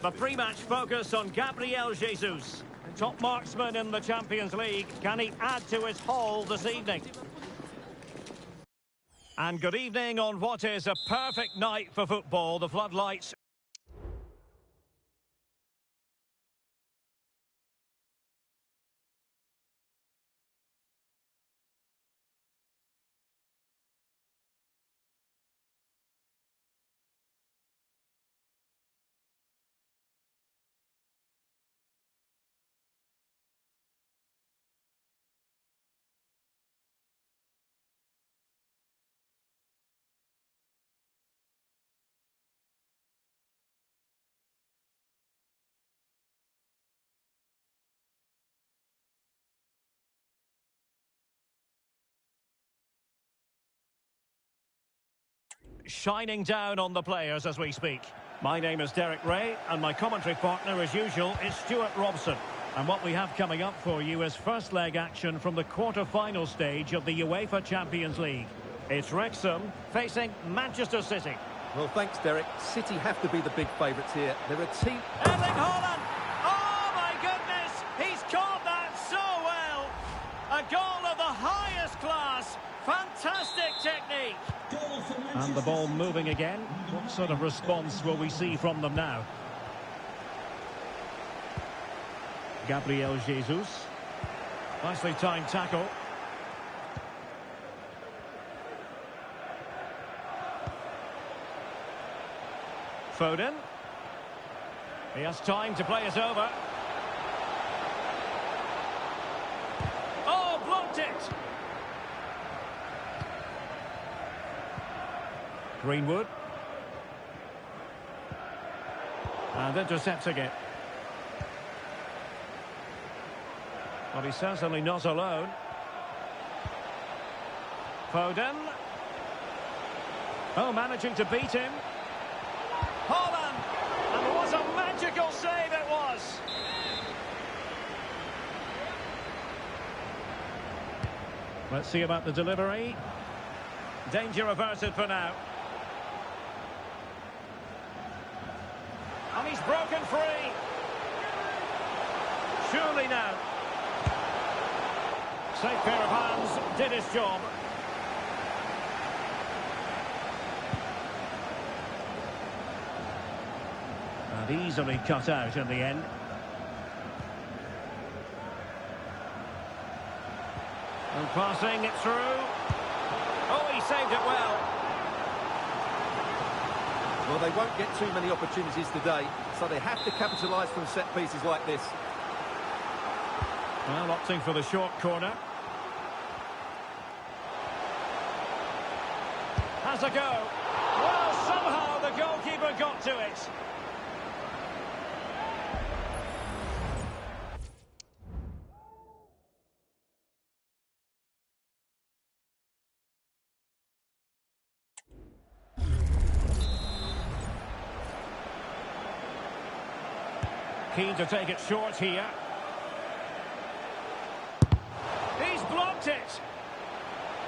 The pre-match focus on Gabriel Jesus. Top marksman in the Champions League. Can he add to his haul this evening? And good evening on what is a perfect night for football. The floodlights. Shining down on the players as we speak. My name is Derek Ray, and my commentary partner, as usual, is Stuart Robson. And what we have coming up for you is first leg action from the quarter-final stage of the UEFA Champions League. It's Wrexham facing Manchester City. Well, thanks, Derek. City have to be the big favourites here. They're a team... Erling Haaland! Oh, my goodness! He's caught that so well! A goal of the highest class. Fantastic technique. And the ball moving again. What sort of response will we see from them now? Gabriel Jesus. Nicely timed tackle. Foden. He has time to play it over. Oh, blocked it! Greenwood. And intercepting it. Well, he's certainly not alone. Foden. Oh, managing to beat him. Haaland! And what a magical save it was! Let's see about the delivery. Danger averted for now. And he's broken free. Surely now. Safe pair of hands, did his job. And easily cut out in the end. And passing it through. Oh, he saved it well. Well, they won't get too many opportunities today, so they have to capitalise from set pieces like this. Well, opting for the short corner. Has a go. Well, somehow the goalkeeper got to it. Keen to take it short here. He's blocked it.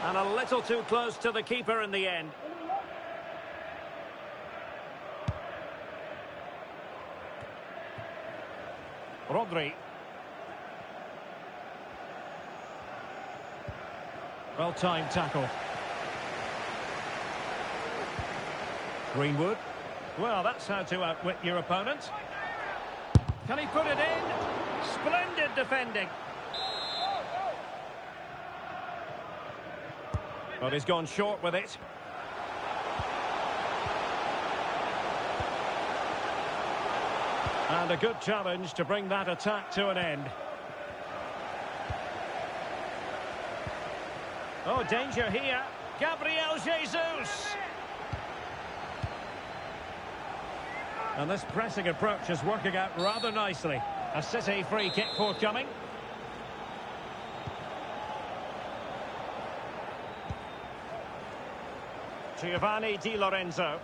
And a little too close to the keeper in the end. Rodri. Well-timed tackle. Greenwood. Well, that's how to outwit your opponent. Can he put it in? Splendid defending. But he's gone short with it. And a good challenge to bring that attack to an end. Oh, danger here. Gabriel Jesus. And this pressing approach is working out rather nicely. A City free kick forthcoming. Giovanni Di Lorenzo.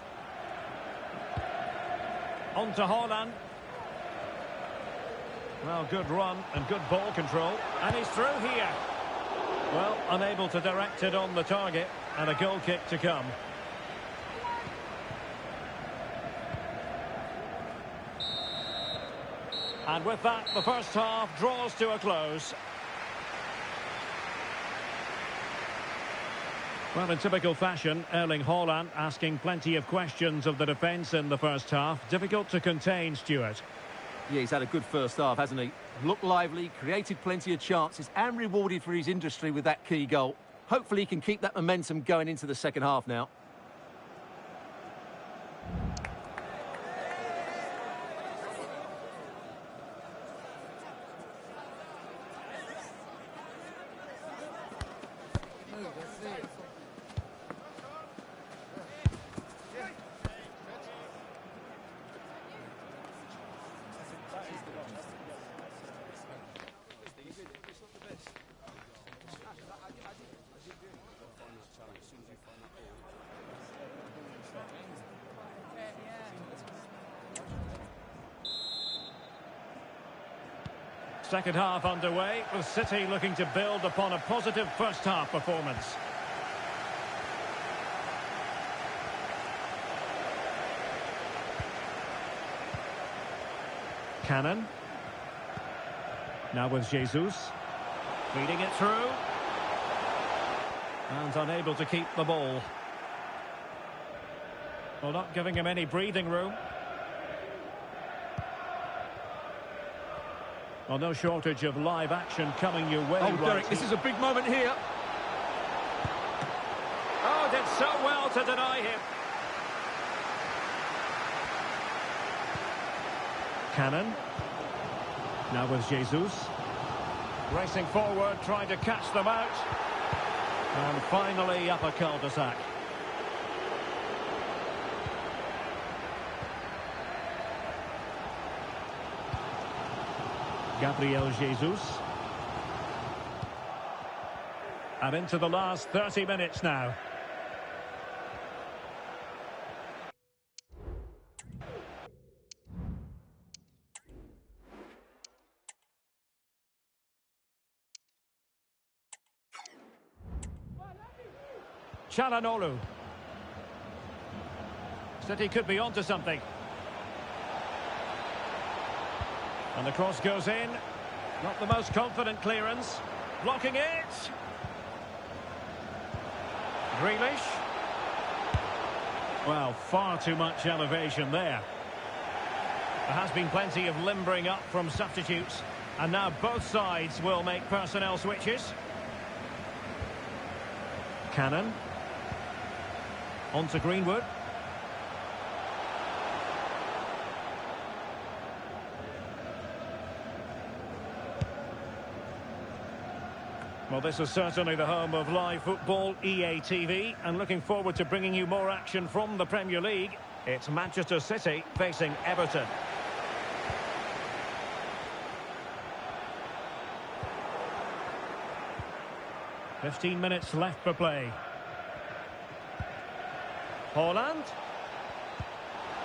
On to Haaland. Well, good run and good ball control. And he's through here. Well, unable to direct it on the target. And a goal kick to come. And with that, the first half draws to a close. Well, in typical fashion, Erling Haaland asking plenty of questions of the defence in the first half. Difficult to contain, Stuart. Yeah, he's had a good first half, hasn't he? Looked lively, created plenty of chances and rewarded for his industry with that key goal. Hopefully he can keep that momentum going into the second half now. Second half underway, with City looking to build upon a positive first half performance. Cannon. Now with Jesus. Feeding it through. And unable to keep the ball. Well, not giving him any breathing room. Well, no shortage of live action coming your way. Oh, Derek, this is a big moment here. Oh, did so well to deny him. Cannon. Now with Jesus. Racing forward, trying to catch them out. And finally up a cul-de-sac. Gabriel Jesus. And into the last 30 minutes now. Çalhanoğlu. City could be onto something. And the cross goes in. Not the most confident clearance. Blocking it. Grealish. Well, far too much elevation there. There has been plenty of limbering up from substitutes. And now both sides will make personnel switches. Cannon. On to Greenwood. Well, this is certainly the home of live football, EA TV, and looking forward to bringing you more action from the Premier League. It's Manchester City facing Everton. "15 minutes left for play. Haaland.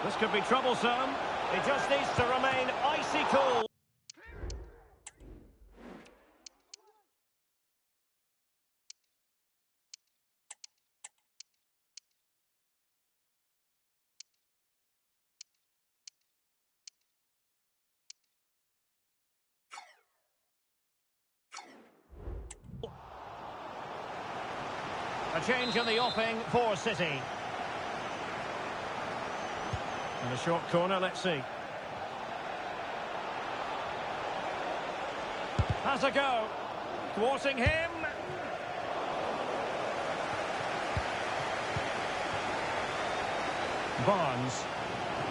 This could be troublesome. He just needs to remain icy cool. A change in the offing for City. In the short corner, let's see. Has a go. Thwarting him. Barnes.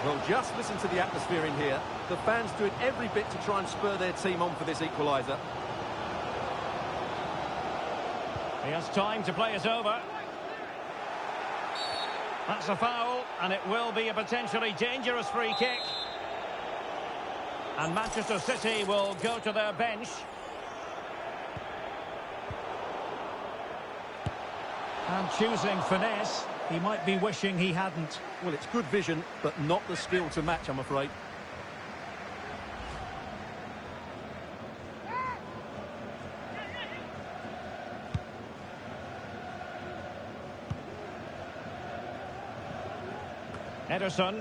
Well, just listen to the atmosphere in here. The fans doing every bit to try and spur their team on for this equaliser. He has time to play it over. That's a foul, and it will be a potentially dangerous free kick. And Manchester City will go to their bench. And choosing finesse, he might be wishing he hadn't. Well, it's good vision, but not the skill to match, I'm afraid. Ederson.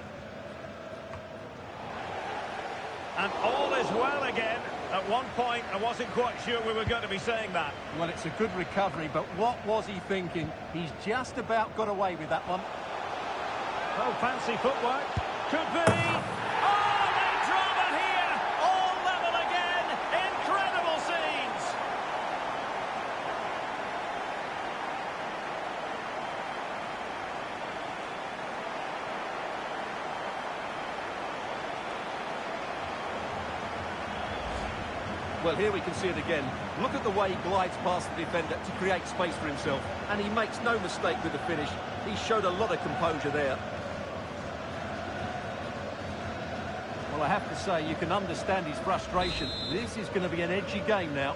And all is well again. At one point, I wasn't quite sure we were going to be saying that. Well, it's a good recovery, but what was he thinking? He's just about got away with that one. Oh, fancy footwork. Could be. Oh, late drama here. All level again. Incredible scenes. Well, here we can see it again. Look at the way he glides past the defender to create space for himself. And he makes no mistake with the finish. He showed a lot of composure there. Well, I have to say, you can understand his frustration. This is going to be an edgy game now.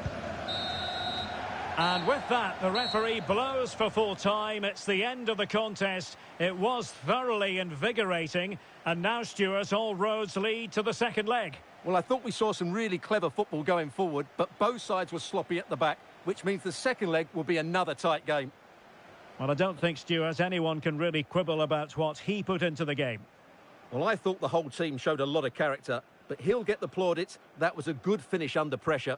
And with that, the referee blows for full time. It's the end of the contest. It was thoroughly invigorating. And now, Stuart, all roads lead to the second leg. Well, I thought we saw some really clever football going forward, but both sides were sloppy at the back, which means the second leg will be another tight game. Well, I don't think, Stuart, anyone can really quibble about what he put into the game. Well, I thought the whole team showed a lot of character, but he'll get the plaudits. That was a good finish under pressure.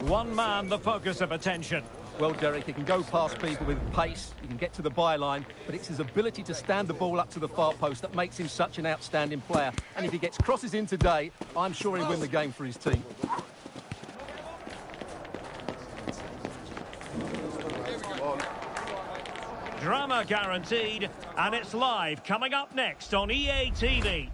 One man the focus of attention. Well, Derek, he can go past people with pace, he can get to the byline, but it's his ability to stand the ball up to the far post that makes him such an outstanding player. And if he gets crosses in today, I'm sure he'll win the game for his team. Drama guaranteed, and it's live coming up next on EA TV.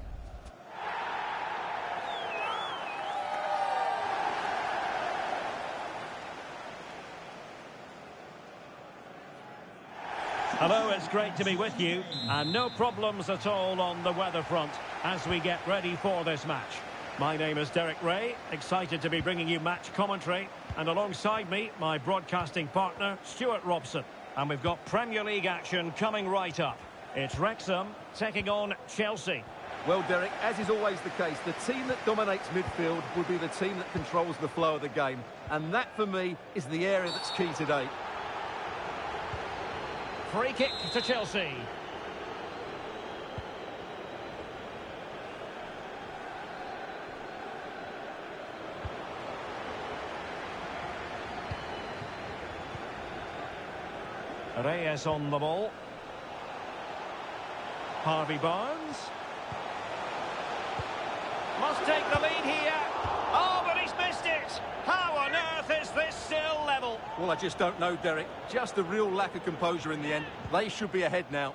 Hello, it's great to be with you, and no problems at all on the weather front as we get ready for this match. My name is Derek Ray, excited to be bringing you match commentary, and alongside me, my broadcasting partner, Stuart Robson. And we've got Premier League action coming right up. It's Wrexham taking on Chelsea. Well, Derek, as is always the case, the team that dominates midfield will be the team that controls the flow of the game. And that, for me, is the area that's key today. Free kick to Chelsea. Reyes on the ball. Harvey Barnes. Must take the lead here. Oh, but he's missed it. How on earth is this still level? Well, I just don't know, Derek. Just a real lack of composure in the end. They should be ahead now.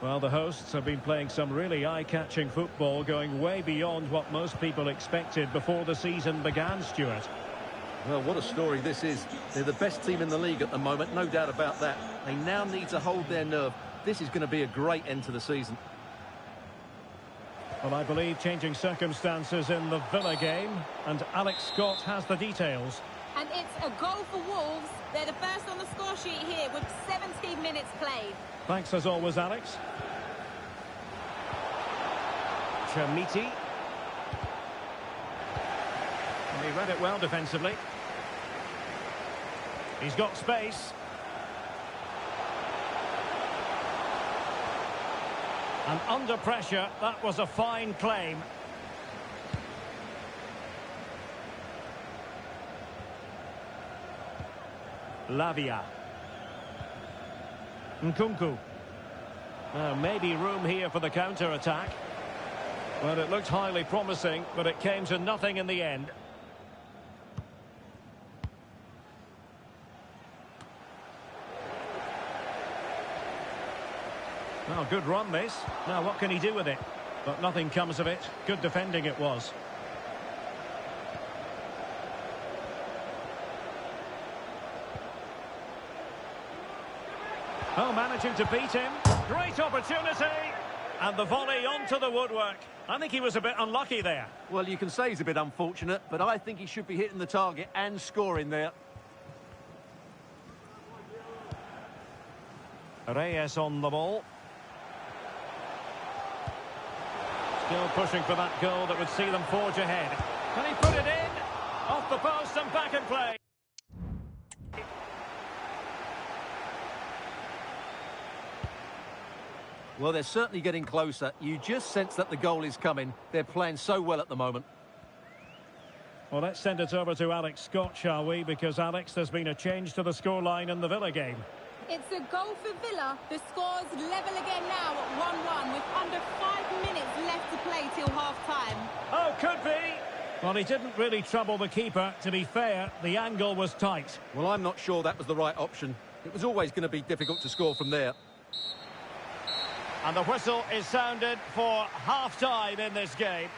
Well, the hosts have been playing some really eye-catching football, going way beyond what most people expected before the season began, Stuart. Well, what a story this is. They're the best team in the league at the moment, no doubt about that. They now need to hold their nerve. This is going to be a great end to the season. Well, I believe changing circumstances in the Villa game, and Alex Scott has the details. And it's a goal for Wolves. They're the first on the score sheet here with 17 minutes played. Thanks as always, Alex. Chamiti. And he read it well defensively. He's got space. And under pressure, that was a fine claim. Lavia. Nkunku. Maybe room here for the counter-attack. Well, it looked highly promising, but it came to nothing in the end. Well, good run this. Now what can he do with it? But nothing comes of it. Good defending it was. Oh, managing to beat him. Great opportunity. And the volley onto the woodwork. I think he was a bit unlucky there. Well, you can say he's a bit unfortunate, but I think he should be hitting the target and scoring there. Reyes on the ball. Still pushing for that goal that would see them forge ahead. Can he put it in? Off the post and back in play. Well, they're certainly getting closer. You just sense that the goal is coming. They're playing so well at the moment. Well, let's send it over to Alex Scott, shall we? Because, Alex, there's been a change to the scoreline in the Villa game. It's a goal for Villa. The score's level again now at 1-1 with under 5 minutes left to play till half-time. Oh, could be. Well, he didn't really trouble the keeper. To be fair, the angle was tight. Well, I'm not sure that was the right option. It was always going to be difficult to score from there. And the whistle is sounded for half-time in this game.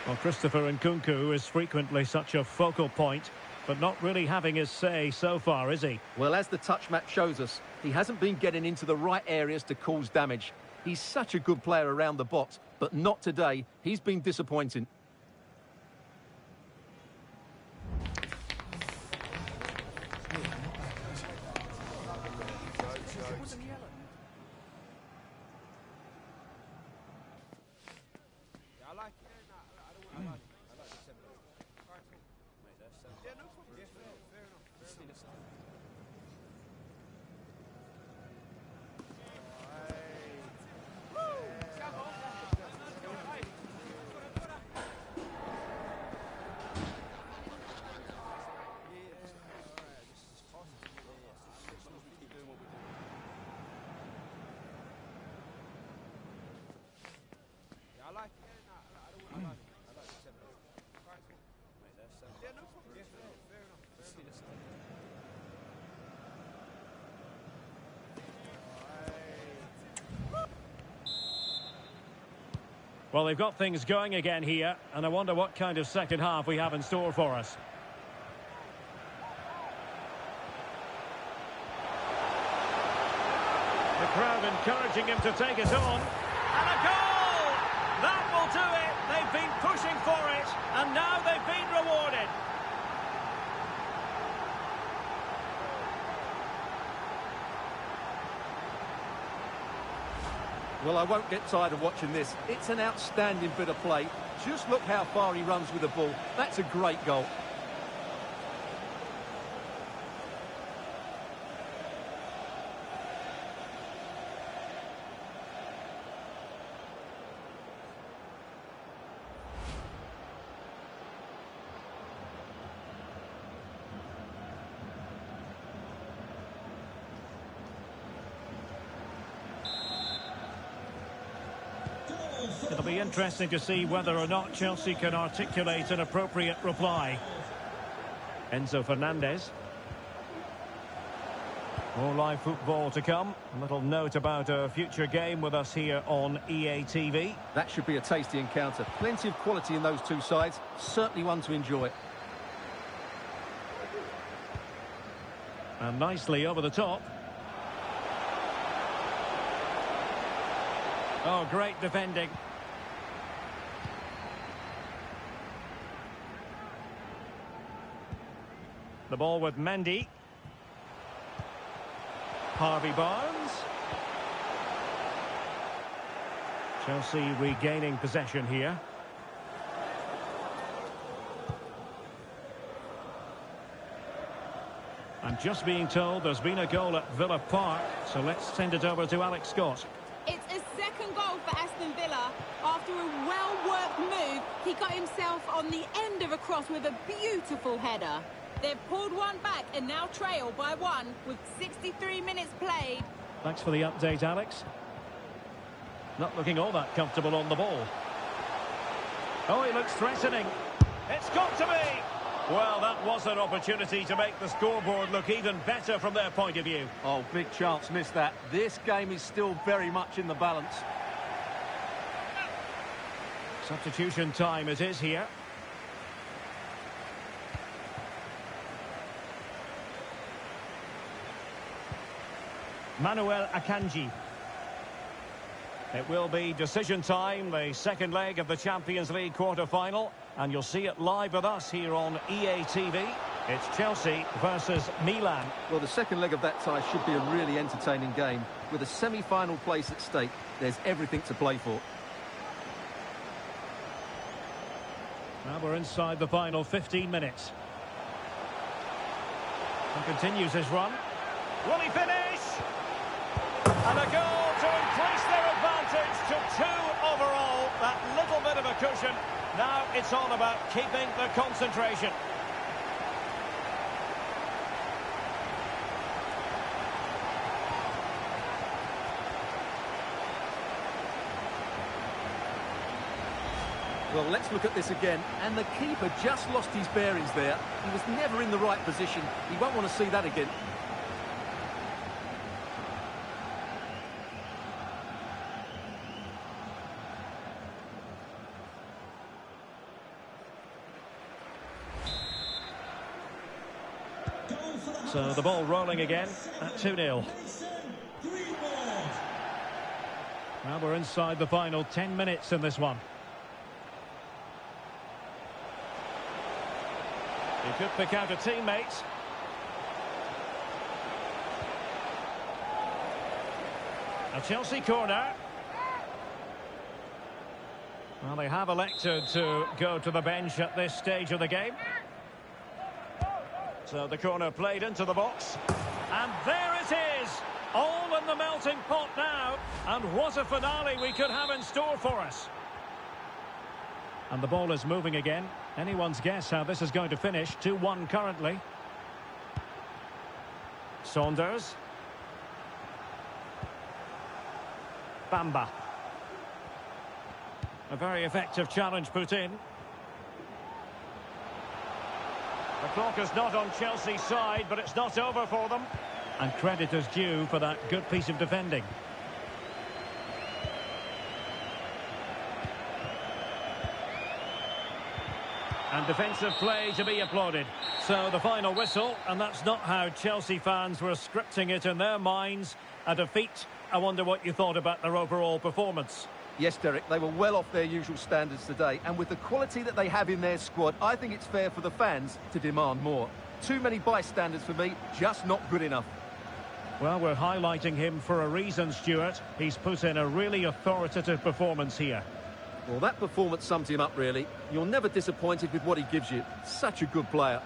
Well, Christopher Nkunku is frequently such a focal point, but not really having his say so far, is he? Well, as the touch map shows us, he hasn't been getting into the right areas to cause damage. He's such a good player around the box, but not today. He's been disappointing. Well, they've got things going again here, and I wonder what kind of second half we have in store for us. The crowd encouraging him to take it on. And a goal! That will do it! They've been pushing for it, and now they've been rewarded. Well, I won't get tired of watching this. It's an outstanding bit of play. Just look how far he runs with the ball. That's a great goal. It'll be interesting to see whether or not Chelsea can articulate an appropriate reply. Enzo Fernandez. More live football to come. A little note about a future game with us here on EA TV. That should be a tasty encounter. Plenty of quality in those two sides. Certainly one to enjoy. And nicely over the top. Oh, great defending. The ball with Mendy. Harvey Barnes. Chelsea regaining possession here. I'm just being told there's been a goal at Villa Park, so let's send it over to Alex Scott. It's a second goal for Aston Villa. After a well-worked move, he got himself on the end of a cross with a beautiful header. They've pulled one back and now trail by one with 63 minutes played. Thanks for the update, Alex. Not looking all that comfortable on the ball. Oh, he looks threatening. It's got to be! Well, that was an opportunity to make the scoreboard look even better from their point of view. Oh, big chance missed that. This game is still very much in the balance. Substitution time it is here. Manuel Akanji. It will be decision time, the second leg of the Champions League quarter-final, and you'll see it live with us here on EA TV. It's Chelsea versus Milan. Well, the second leg of that tie should be a really entertaining game. With a semi-final place at stake, there's everything to play for. Now we're inside the final 15 minutes. And continues his run. Will he finish? And a goal to increase their advantage to 2 overall. That little bit of a cushion. Now it's all about keeping the concentration. Well, let's look at this again. And the keeper just lost his bearings there. He was never in the right position. He won't want to see that again. So the ball rolling again at 2-0. Now we're inside the final 10 minutes in this one. He could pick out a teammate. A Chelsea corner. Well, they have elected to go to the bench at this stage of the game. So the corner played into the box. And there it is! All in the melting pot now. And what a finale we could have in store for us. And the ball is moving again. Anyone's guess how this is going to finish. 2-1 currently. Saunders. Bamba. A very effective challenge put in. The clock is not on Chelsea's side, but it's not over for them. And credit is due for that good piece of defending. And defensive play to be applauded. So the final whistle, and that's not how Chelsea fans were scripting it in their minds. A defeat. I wonder what you thought about their overall performance. Yes, Derek, they were well off their usual standards today, and with the quality that they have in their squad, I think it's fair for the fans to demand more. Too many bystanders for me, just not good enough. Well, we're highlighting him for a reason, Stuart. He's put in a really authoritative performance here. Well, that performance sums him up, really. You're never disappointed with what he gives you. Such a good player.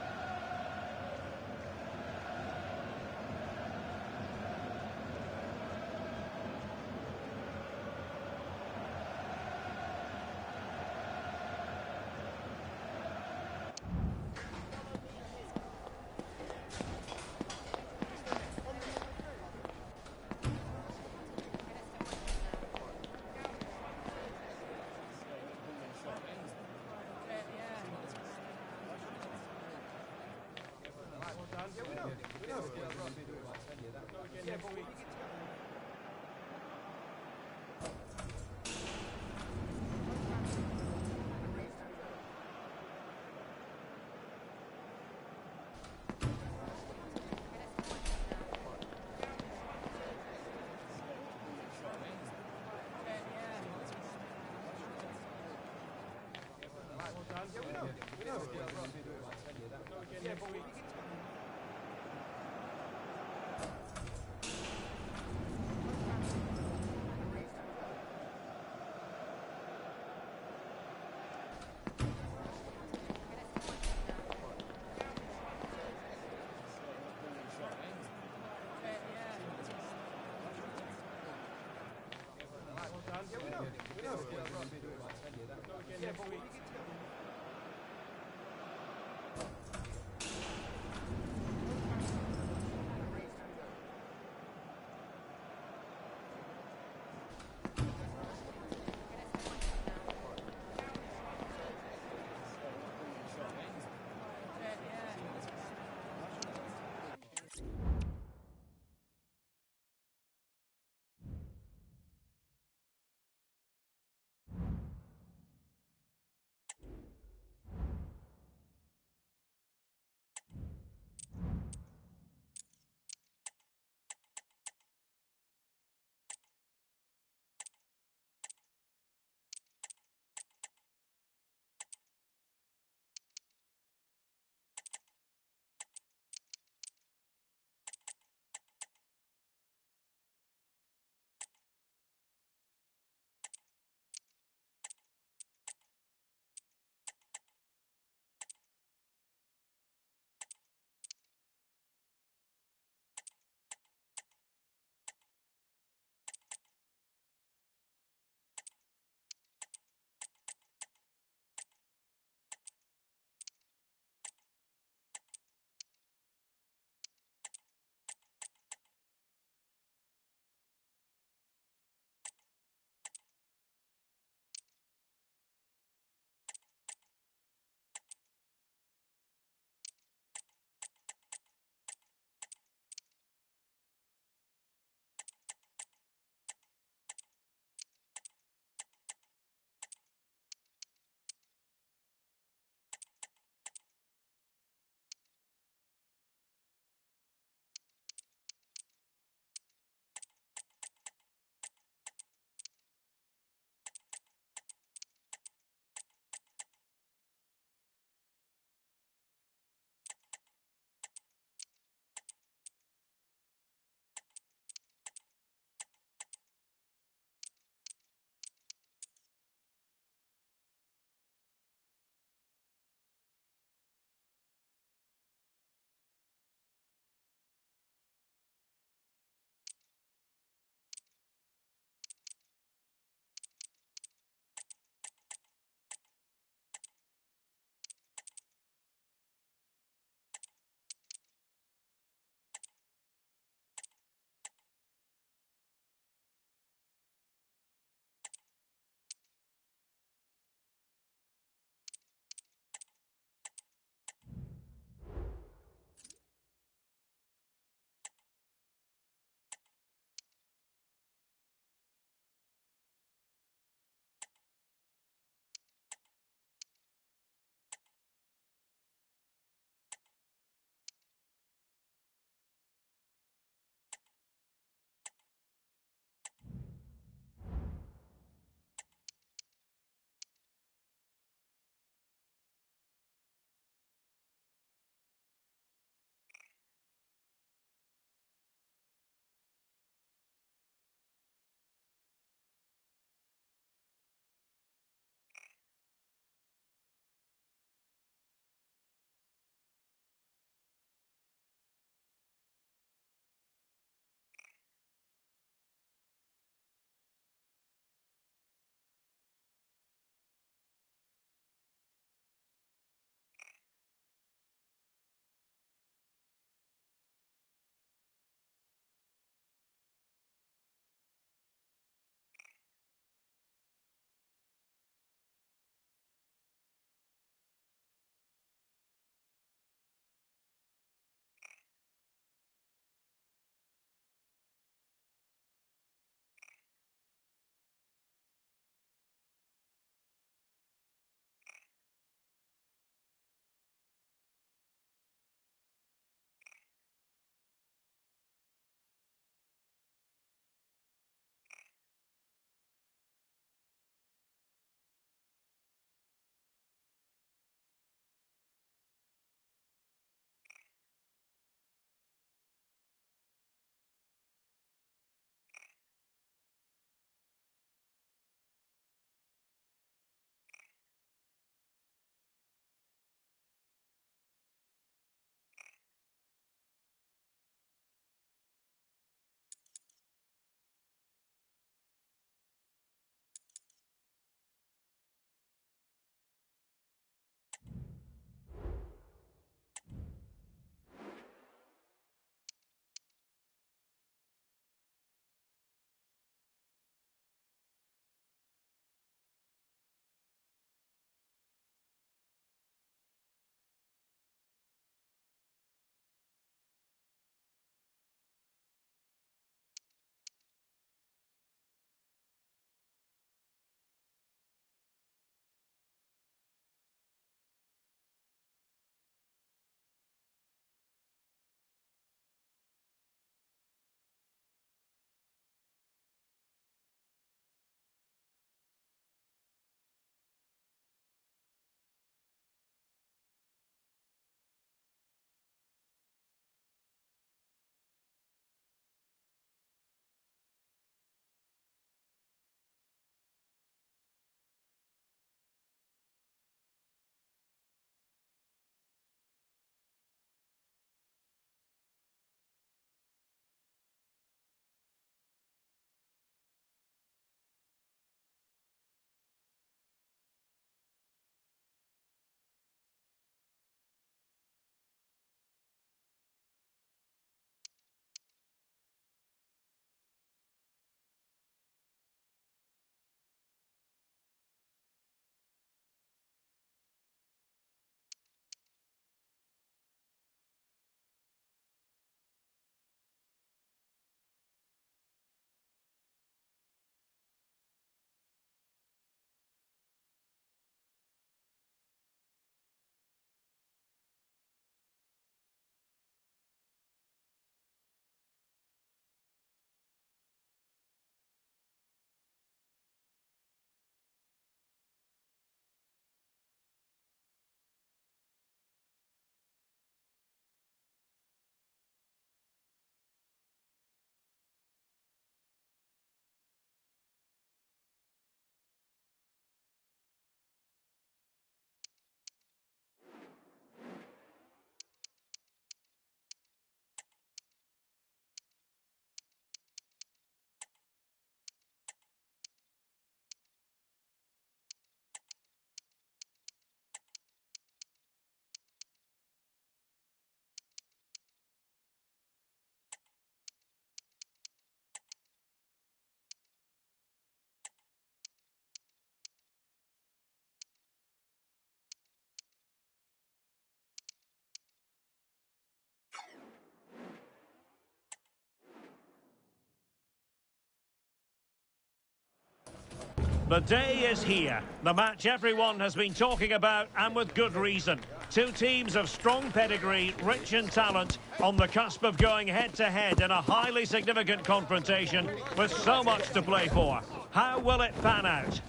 The day is here. The match everyone has been talking about, and with good reason. Two teams of strong pedigree, rich in talent, on the cusp of going head-to-head in a highly significant confrontation with so much to play for. How will it pan out?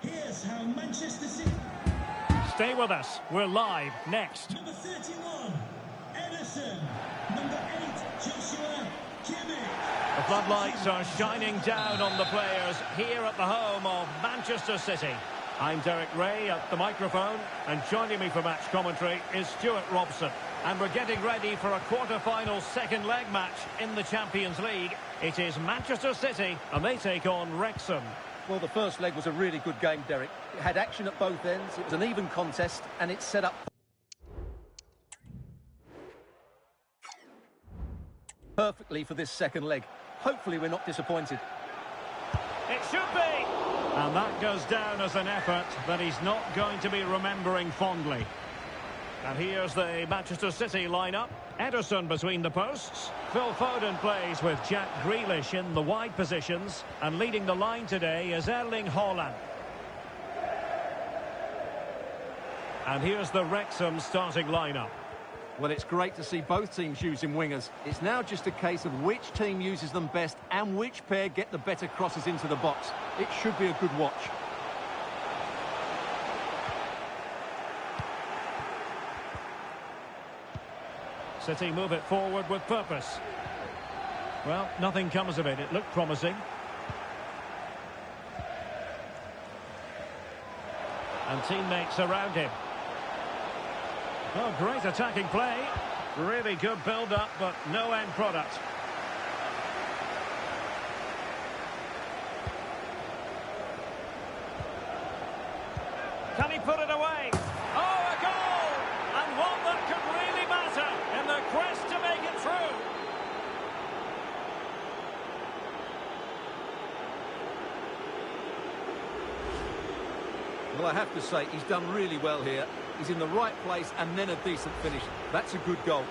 Here's how Manchester City... Stay with us. We're live next. Number 31, Ederson. Number 8, Joshua Kimmich. The floodlights are shining down on the players here at the home of Manchester City. I'm Derek Ray at the microphone, and joining me for match commentary is Stuart Robson. And we're getting ready for a quarter-final second leg match in the Champions League. It is Manchester City, and they take on Wrexham. Well, the first leg was a really good game, Derek. It had action at both ends, it was an even contest, and it's set up perfectly for this second leg. Hopefully we're not disappointed. It should be! And that goes down as an effort that he's not going to be remembering fondly. And here's the Manchester City lineup. Ederson between the posts. Phil Foden plays with Jack Grealish in the wide positions. And leading the line today is Erling Haaland. And here's the Wrexham starting lineup. Well, it's great to see both teams using wingers. It's now just a case of which team uses them best and which pair get the better crosses into the box. It should be a good watch. City move it forward with purpose. Well, nothing comes of it. It looked promising. And teammates around him. Oh, great attacking play. Really good build-up, but no end product. Can he put it away? Oh, a goal! And one that could really matter in the quest to make it through. Well, I have to say, he's done really well here. He's in the right place and then a decent finish. That's a good goal.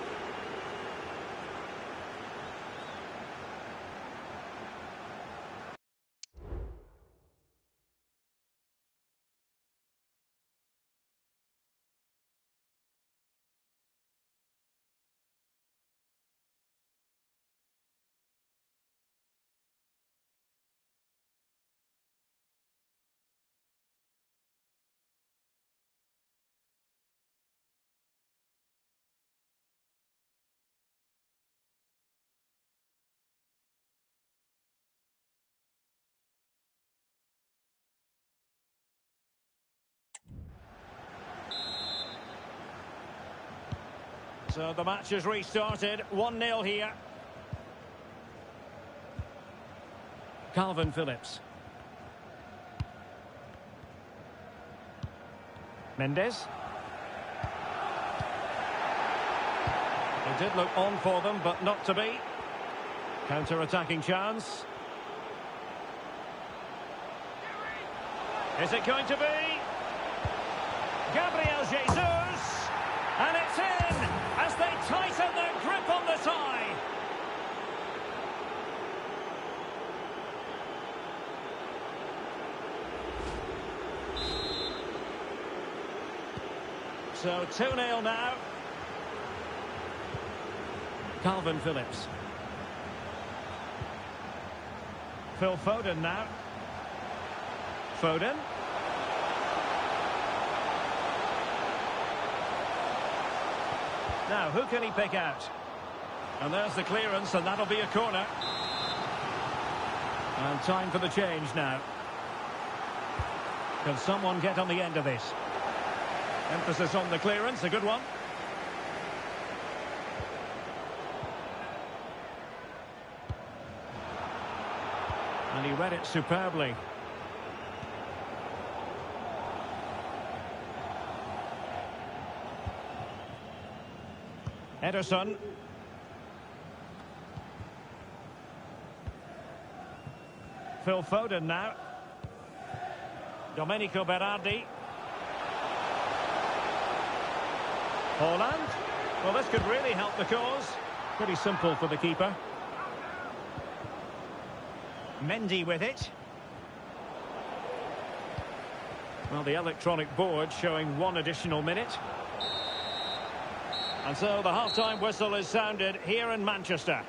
So the match has restarted. 1-0 here. Calvin Phillips. Mendes. It did look on for them, but not to be. Counter-attacking chance. Is it going to be? Gabriel Jesus! And it's in as they tighten their grip on the tie. So 2-0 now. Calvin Phillips. Phil Foden now. Foden. Now, who can he pick out? And there's the clearance, and that'll be a corner. And time for the change now. Can someone get on the end of this? Emphasis on the clearance, a good one. And he read it superbly. Ederson. Phil Foden now. Domenico Berardi. Haaland. Well, this could really help the cause. Pretty simple for the keeper. Mendy with it. Well, the electronic board showing 1 additional minute. And so the half-time whistle is sounded here in Manchester.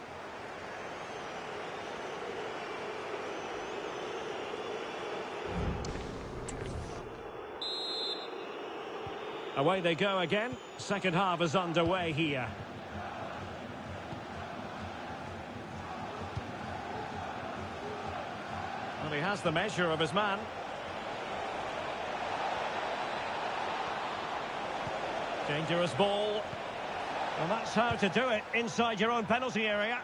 Away they go again. Second half is underway here. Well, he has the measure of his man. Dangerous ball. And that's how to do it inside your own penalty area.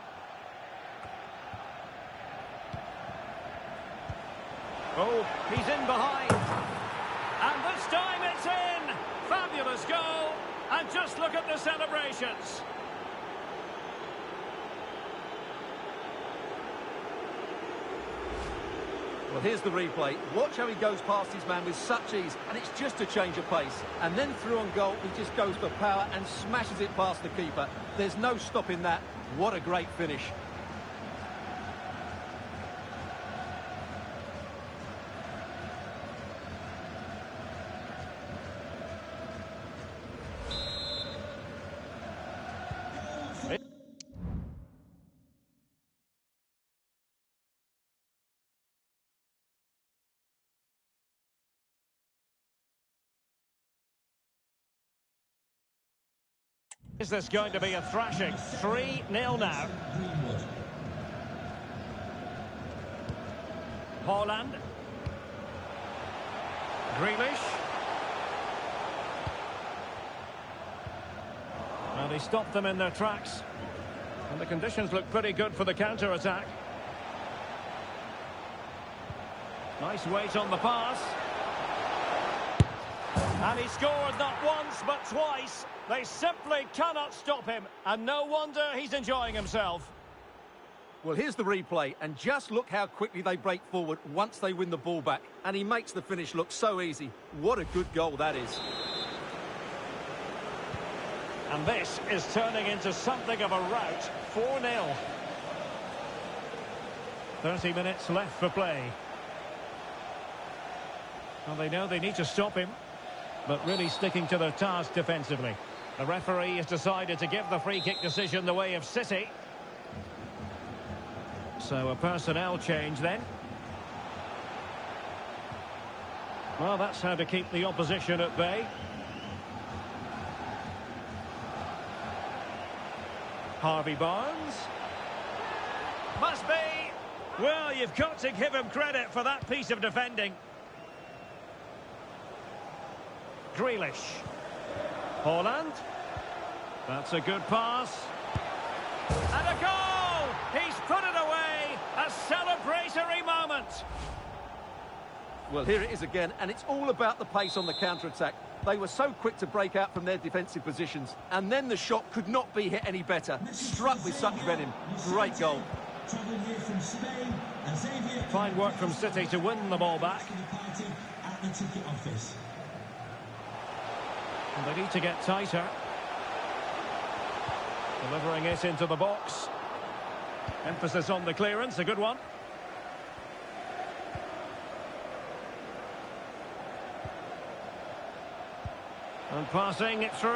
Oh, he's in behind. And this time it's in. Fabulous goal. And just look at the celebrations. Well, here's the replay. Watch how he goes past his man with such ease, and it's just a change of pace. And then through on goal, he just goes for power and smashes it past the keeper. There's no stopping that. What a great finish. Is this going to be a thrashing? 3-0 now. Haaland. Grealish. Well, they stopped them in their tracks. And the conditions look pretty good for the counter-attack. Nice weight on the pass. And he scored not once but twice. They simply cannot stop him. And no wonder he's enjoying himself. Well, here's the replay, and just look how quickly they break forward once they win the ball back. And he makes the finish look so easy. What a good goal that is. And this is turning into something of a rout. 4-0. 30 minutes left for play. Well, they know they need to stop him, but really sticking to their task defensively. The referee has decided to give the free-kick decision the way of City. So a personnel change then. Well, that's how to keep the opposition at bay. Harvey Barnes. Must be. Well, you've got to give him credit for that piece of defending. Grealish. Haaland. That's a good pass. And a goal! He's put it away. A celebratory moment. Well, here it is again, and it's all about the pace on the counter-attack. They were so quick to break out from their defensive positions, and then the shot could not be hit any better. Struck with such venom. Great goal. Fine work from City to win the ball back. And they need to get tighter. Delivering it into the box. Emphasis on the clearance, a good one. And passing it through.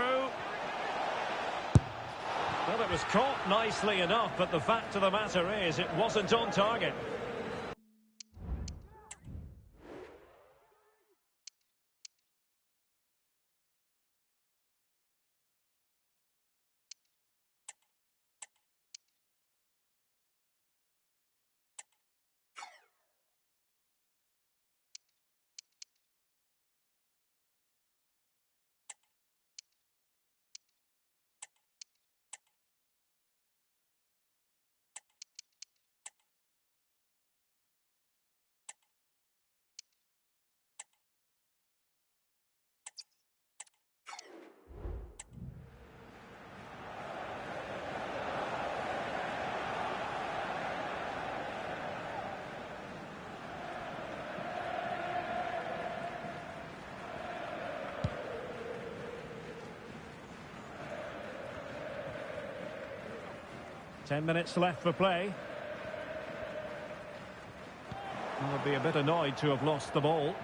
Well, it was caught nicely enough, but the fact of the matter is it wasn't on target. Ten minutes left for play. I'll be a bit annoyed to have lost the ball.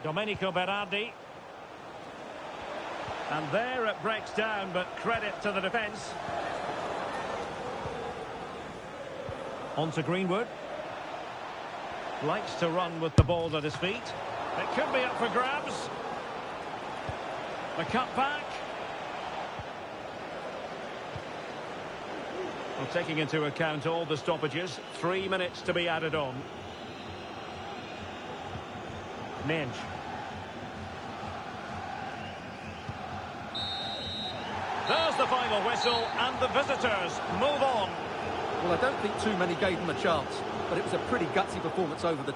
Domenico Berardi. And there it breaks down, but credit to the defence. On to Greenwood. Likes to run with the ball at his feet. It could be up for grabs. The cut back. Well, taking into account all the stoppages, 3 minutes to be added on. Minge. There's the final whistle, and the visitors move on. Well, I don't think too many gave them a chance, but it was a pretty gutsy performance over the...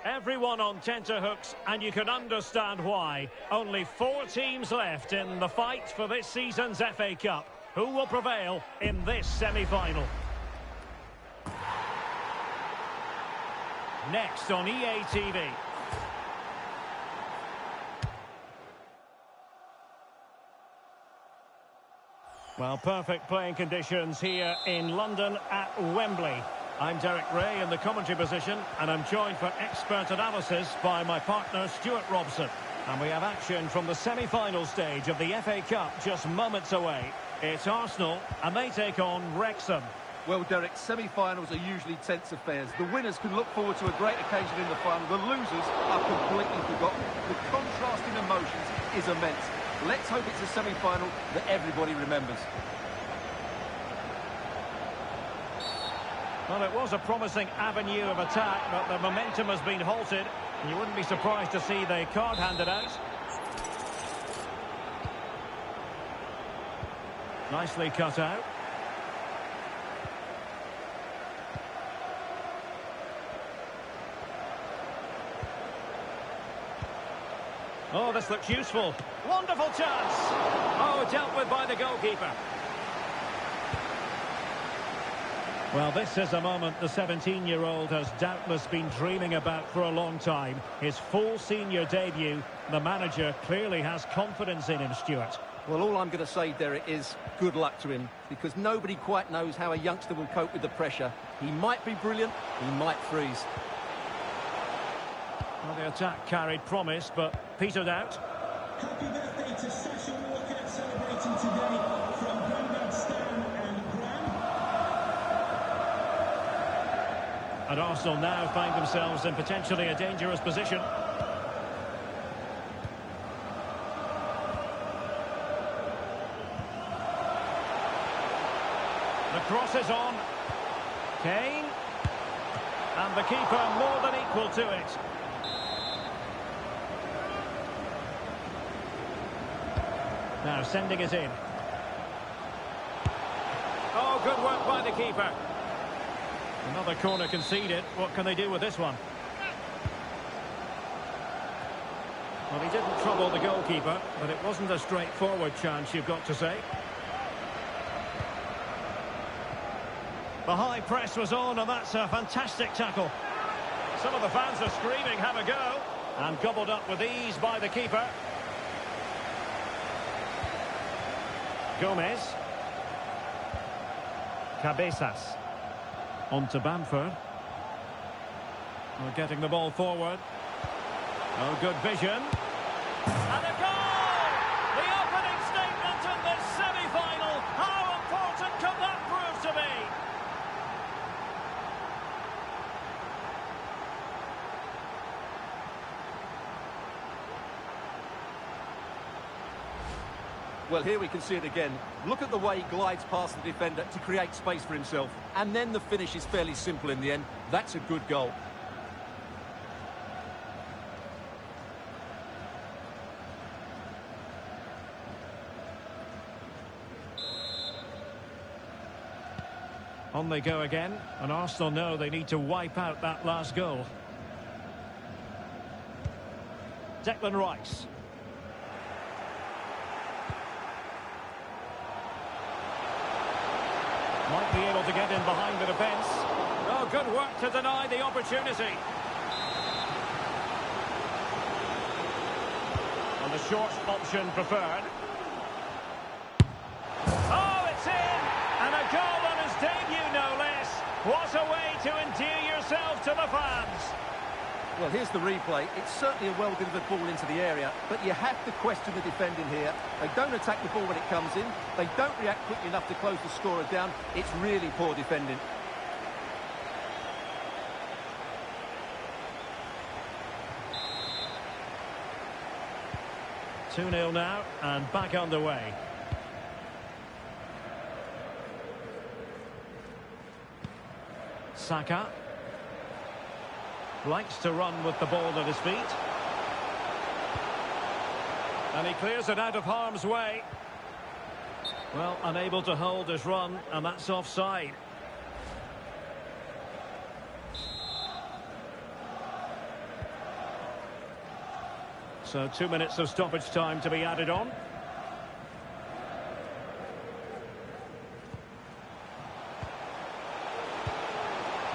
Everyone on tenterhooks, and you can understand why. Only 4 teams left in the fight for this season's FA Cup. Who will prevail in this semi-final? Next on EA TV. Well, perfect playing conditions here in London at Wembley. I'm Derek Ray in the commentary position, and I'm joined for expert analysis by my partner Stuart Robson. And we have action from the semi-final stage of the FA Cup just moments away. It's Arsenal, and they take on Wrexham. Well, Derek, semi-finals are usually tense affairs. The winners can look forward to a great occasion in the final. The losers are completely forgotten. The contrast in emotions is immense. Let's hope it's a semi-final that everybody remembers. Well, it was a promising avenue of attack, but the momentum has been halted. And you wouldn't be surprised to see the card handed out. Nicely cut out. Oh, this looks useful. Wonderful chance. Oh, dealt with by the goalkeeper. Well, this is a moment the 17-year-old has doubtless been dreaming about for a long time. His full senior debut. The manager clearly has confidence in him, Stuart. Well, all I'm going to say, Derek, is good luck to him, because nobody quite knows how a youngster will cope with the pressure. He might be brilliant, he might freeze. Well, the attack carried promise, but petered out. Happy birthday to Sasha Walker, celebrating today from Grandad Stan and Gran. And Arsenal now find themselves in potentially a dangerous position. The cross is on. Kane. And the keeper more than equal to it. Now sending it in. Oh, good work by the keeper. Another corner conceded. What can they do with this one? Well, he didn't trouble the goalkeeper, but it wasn't a straightforward chance, you've got to say. The high press was on, and that's a fantastic tackle. Some of the fans are screaming, have a go. And gobbled up with ease by the keeper. Gomez. Cabezas. On to Bamford. We're getting the ball forward. Oh, good vision. And a goal! The opening statement in this semi-final. How important can that prove to be? Well, here we can see it again. Look at the way he glides past the defender to create space for himself. And then the finish is fairly simple in the end. That's a good goal. On they go again, and Arsenal know they need to wipe out that last goal. Declan Rice. Might be able to get in behind the defence. Oh, good work to deny the opportunity. And the short option preferred. Oh, it's in! And a goal on his debut, no less. What a way to endear yourself to the fans. Well, here's the replay. It's certainly a well-delivered ball into the area, but you have to question the defending here. They don't attack the ball when it comes in. They don't react quickly enough to close the scorer down. It's really poor defending. Two 2-0 now, and back underway. Saka. Likes to run with the ball at his feet. And he clears it out of harm's way. Well, unable to hold his run, and that's offside. So 2 minutes of stoppage time to be added on.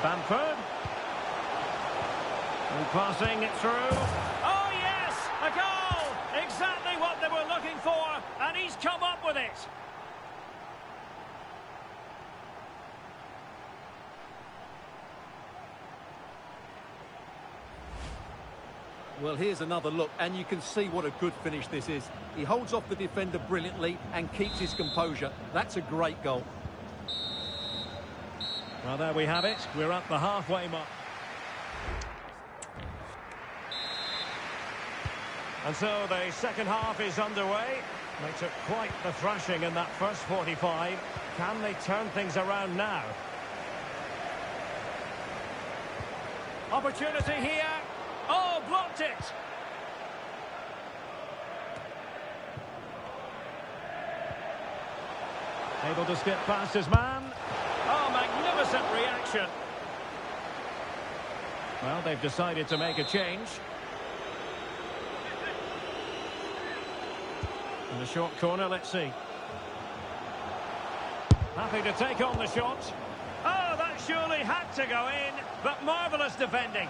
Bamford. And passing it through. Oh yes! A goal! Exactly what they were looking for, and he's come up with it. Well, here's another look, and you can see what a good finish this is. He holds off the defender brilliantly and keeps his composure. That's a great goal. Well, there we have it. We're at the halfway mark. And so the second half is underway. They took quite the thrashing in that first 45. Can they turn things around now? Opportunity here. Oh, blocked it. Able to skip past his man. Oh, magnificent reaction. Well, they've decided to make a change. In the short corner, let's see. Happy to take on the shot. Oh, that surely had to go in, but marvellous defending.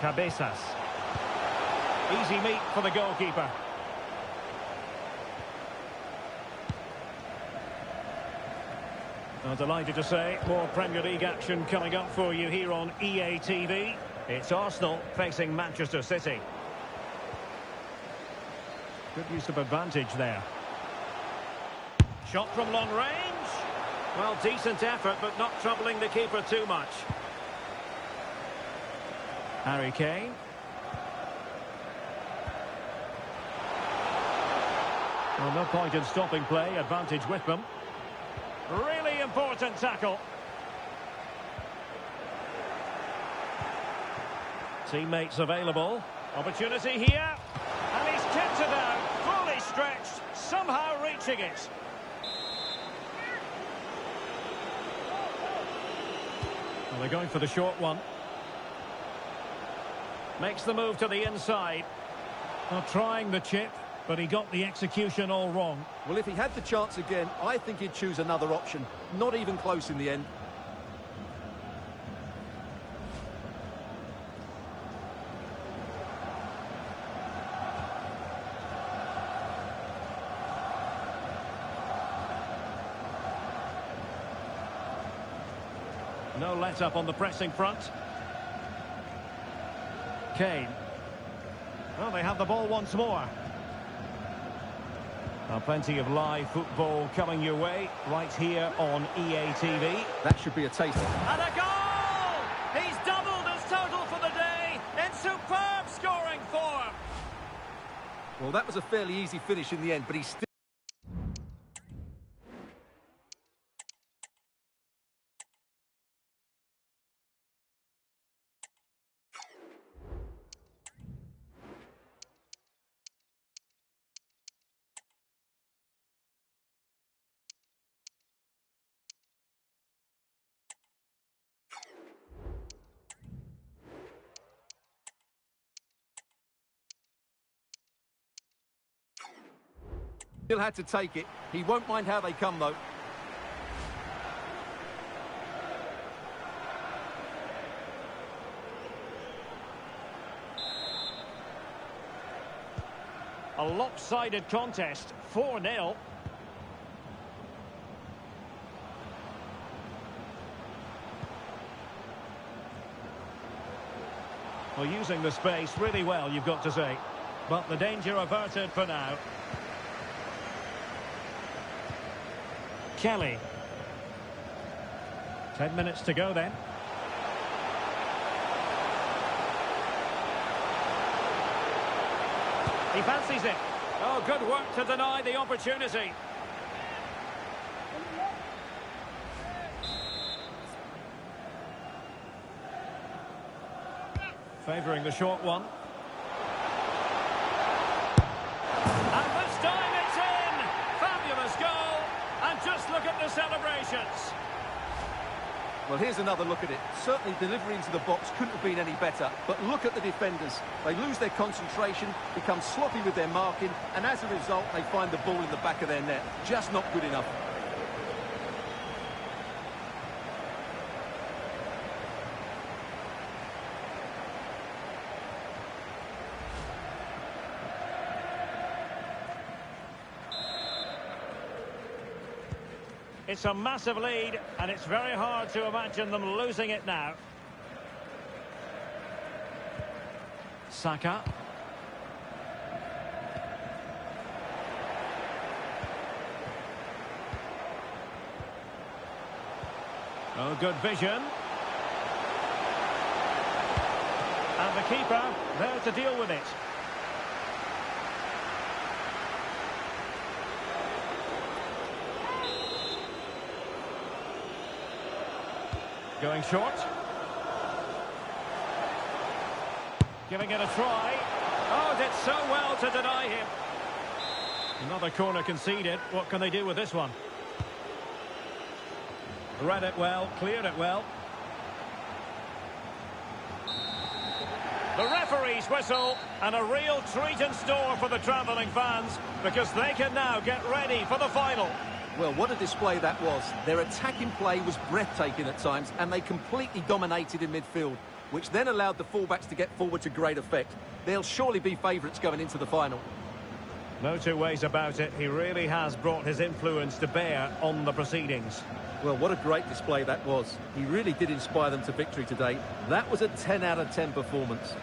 Cabezas. Easy meat for the goalkeeper. I'm delighted to say more Premier League action coming up for you here on EA TV. It's Arsenal facing Manchester City. Good use of advantage there. Shot from long range. Well, decent effort, but not troubling the keeper too much. Harry Kane. Well, no point in stopping play. Advantage with them. Really important tackle. Teammates available. Opportunity here. And he's kept it out. Fully stretched. Somehow reaching it. Well, they're going for the short one. Makes the move to the inside. Well, trying the chip, but he got the execution all wrong. Well, if he had the chance again, I think he'd choose another option. Not even close in the end. No let-up on the pressing front. Kane. Well, they have the ball once more. Now, plenty of live football coming your way right here on EA TV. That should be a taste. And a goal! He's doubled his total for the day in superb scoring form. Well, that was a fairly easy finish in the end, but he's still... Still had to take it. He won't mind how they come, though. A lopsided contest, 4-0. Well, using the space really well, you've got to say. But the danger averted for now. Kelly. 10 minutes to go then. He fancies it. Oh, good work to deny the opportunity. Favouring the short one. And this time it's in! Fabulous goal! And just look at the celebrations. Well, here's another look at it. Certainly delivery into the box couldn't have been any better, but look at the defenders. They lose their concentration, become sloppy with their marking, and as a result, they find the ball in the back of their net. Just not good enough. It's a massive lead, and it's very hard to imagine them losing it now. Saka. Oh, good vision. And the keeper there to deal with it. Going short. Giving it a try. Oh, did so well to deny him. Another corner conceded. What can they do with this one? Read it well, cleared it well. The referee's whistle, and a real treat in store for the travelling fans, because they can now get ready for the final. Well, what a display that was. Their attacking play was breathtaking at times, and they completely dominated in midfield, which then allowed the fullbacks to get forward to great effect. They'll surely be favourites going into the final. No two ways about it. He really has brought his influence to bear on the proceedings. Well, what a great display that was. He really did inspire them to victory today. That was a 10 out of 10 performance.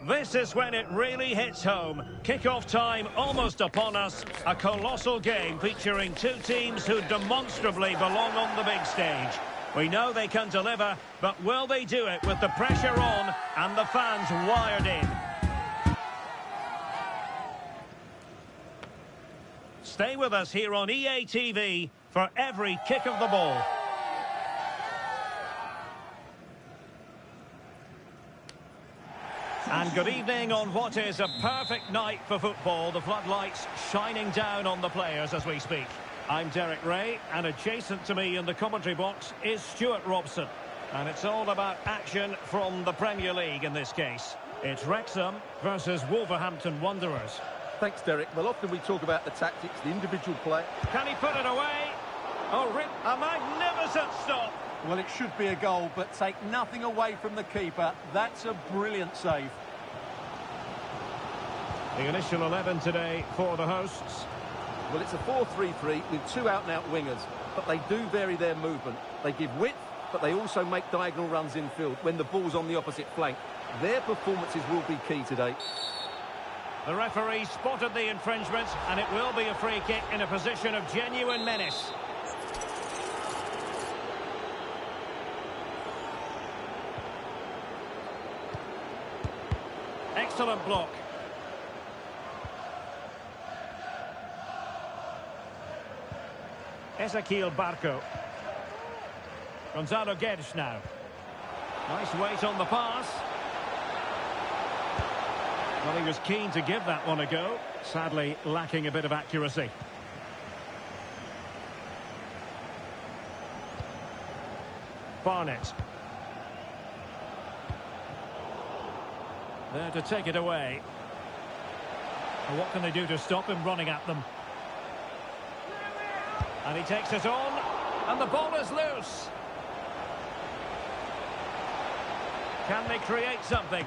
This is when it really hits home. Kick-off time almost upon us. A colossal game featuring two teams who demonstrably belong on the big stage. We know they can deliver, but will they do it with the pressure on and the fans wired in? Stay with us here on EA TV for every kick of the ball. And good evening on what is a perfect night for football. The floodlights shining down on the players as we speak. I'm Derek Ray, and adjacent to me in the commentary box is Stuart Robson. And it's all about action from the Premier League in this case. It's Wrexham versus Wolverhampton Wanderers. Thanks, Derek. Well, often we talk about the tactics, the individual play. Can he put it away? Oh, a magnificent stop. Well, it should be a goal, but take nothing away from the keeper. That's a brilliant save. The initial 11 today for the hosts. Well, it's a 4-3-3 with two out-and-out wingers, but they do vary their movement. They give width, but they also make diagonal runs infield when the ball's on the opposite flank. Their performances will be key today. The referee spotted the infringement, and it will be a free kick in a position of genuine menace. Excellent block. Ezequiel Barco. Gonzalo Guedes now. Nice weight on the pass. Well, he was keen to give that one a go. Sadly, lacking a bit of accuracy. Barnett. There to take it away. And what can they do to stop him running at them? And he takes it on. And the ball is loose. Can they create something?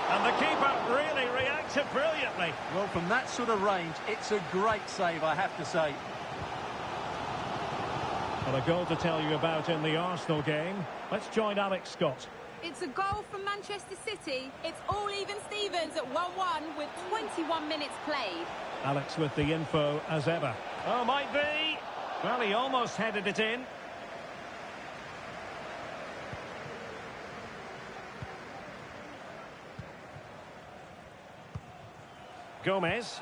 And the keeper really reacted brilliantly. Well, from that sort of range, it's a great save, I have to say. Well, a goal to tell you about in the Arsenal game. Let's join Alex Scott. It's a goal from Manchester City. It's all even Stevens at 1-1 with 21 minutes played. Alex with the info as ever. Oh, might be. Well, he almost headed it in. Gomez.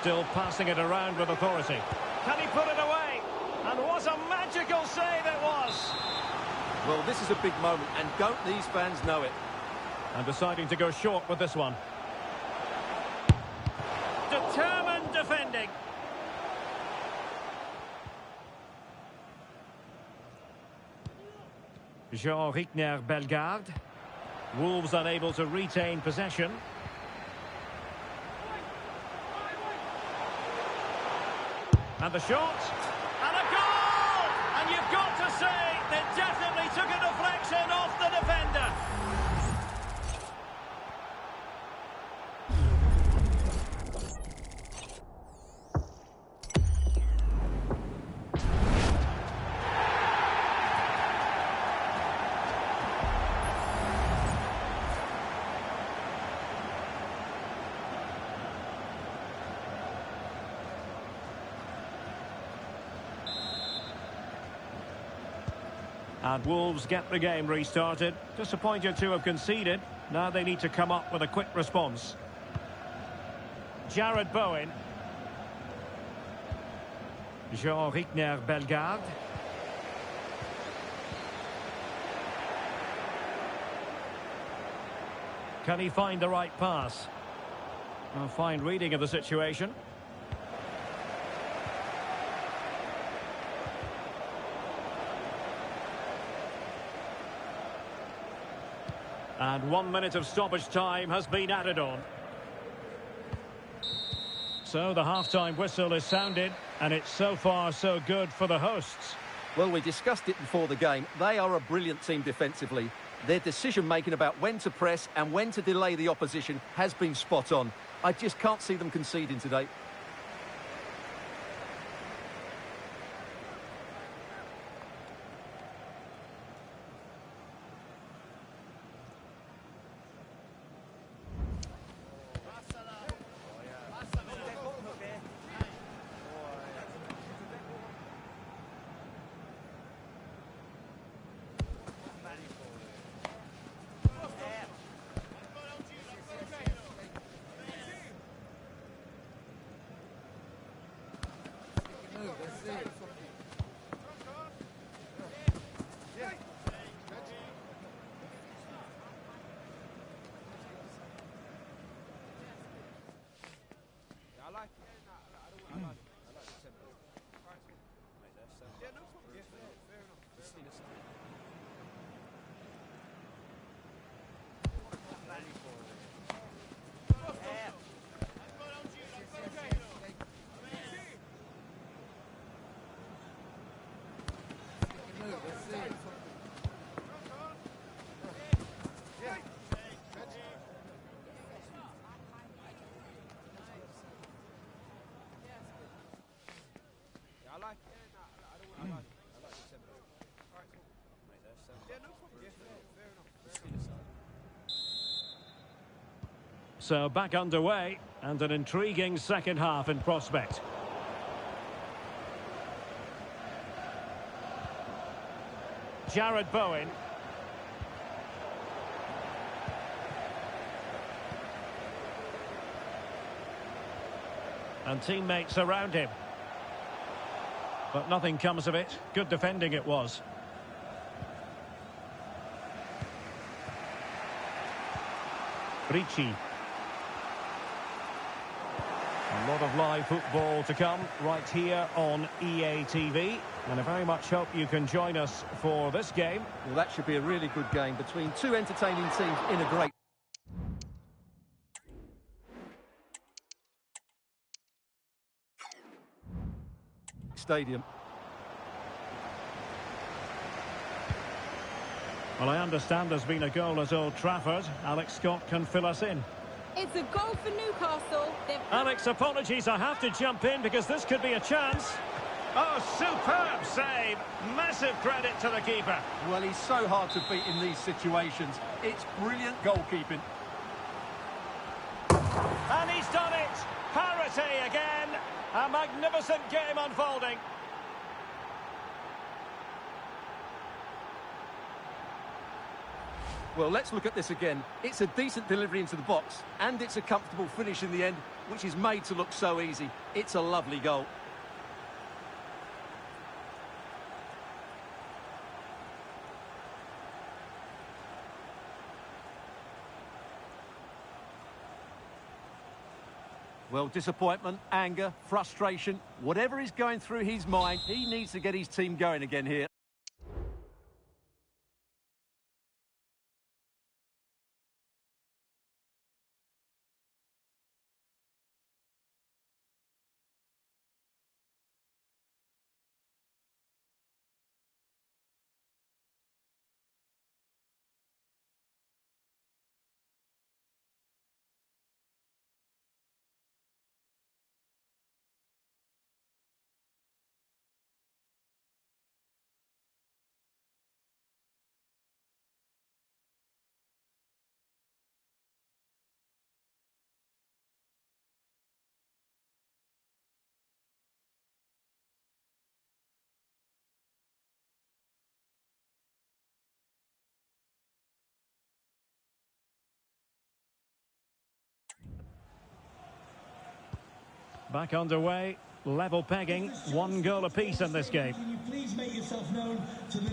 Still passing it around with authority. Can he put it away? And what a magical save it was! Well, this is a big moment, and don't these fans know it? And deciding to go short with this one. Determined defending. Jean-Rickner Bellegarde. Wolves unable to retain possession. And the shot. And a goal! And you've got to say, they definitely took a deflection off the defender. And Wolves get the game restarted. Disappointed to have conceded. Now they need to come up with a quick response. Jared Bowen. Jean-Rickner Bellegarde. Can he find the right pass? A fine reading of the situation. And 1 minute of stoppage time has been added on. So the half-time whistle is sounded, and it's so far so good for the hosts. Well, we discussed it before the game. They are a brilliant team defensively. Their decision-making about when to press and when to delay the opposition has been spot on. I just can't see them conceding today. So back underway, and an intriguing second half in prospect. Jared Bowen. And teammates around him. But nothing comes of it. Good defending it was. Ricci. A lot of live football to come right here on EA TV. And I very much hope you can join us for this game. Well, that should be a really good game between two entertaining teams in a great stadium. Well, I understand there's been a goal at Old Trafford. Alex Scott can fill us in. It's a goal for Newcastle. Alex, apologies, I have to jump in because this could be a chance. Oh, superb save. Massive credit to the keeper. Well, he's so hard to beat in these situations. It's brilliant goalkeeping. And he's done it. Parity again. A magnificent game unfolding. Well, let's look at this again. It's a decent delivery into the box, and it's a comfortable finish in the end, which is made to look so easy. It's a lovely goal. Well, disappointment, anger, frustration, whatever is going through his mind, he needs to get his team going again here. Back underway, level pegging, one goal apiece in this game.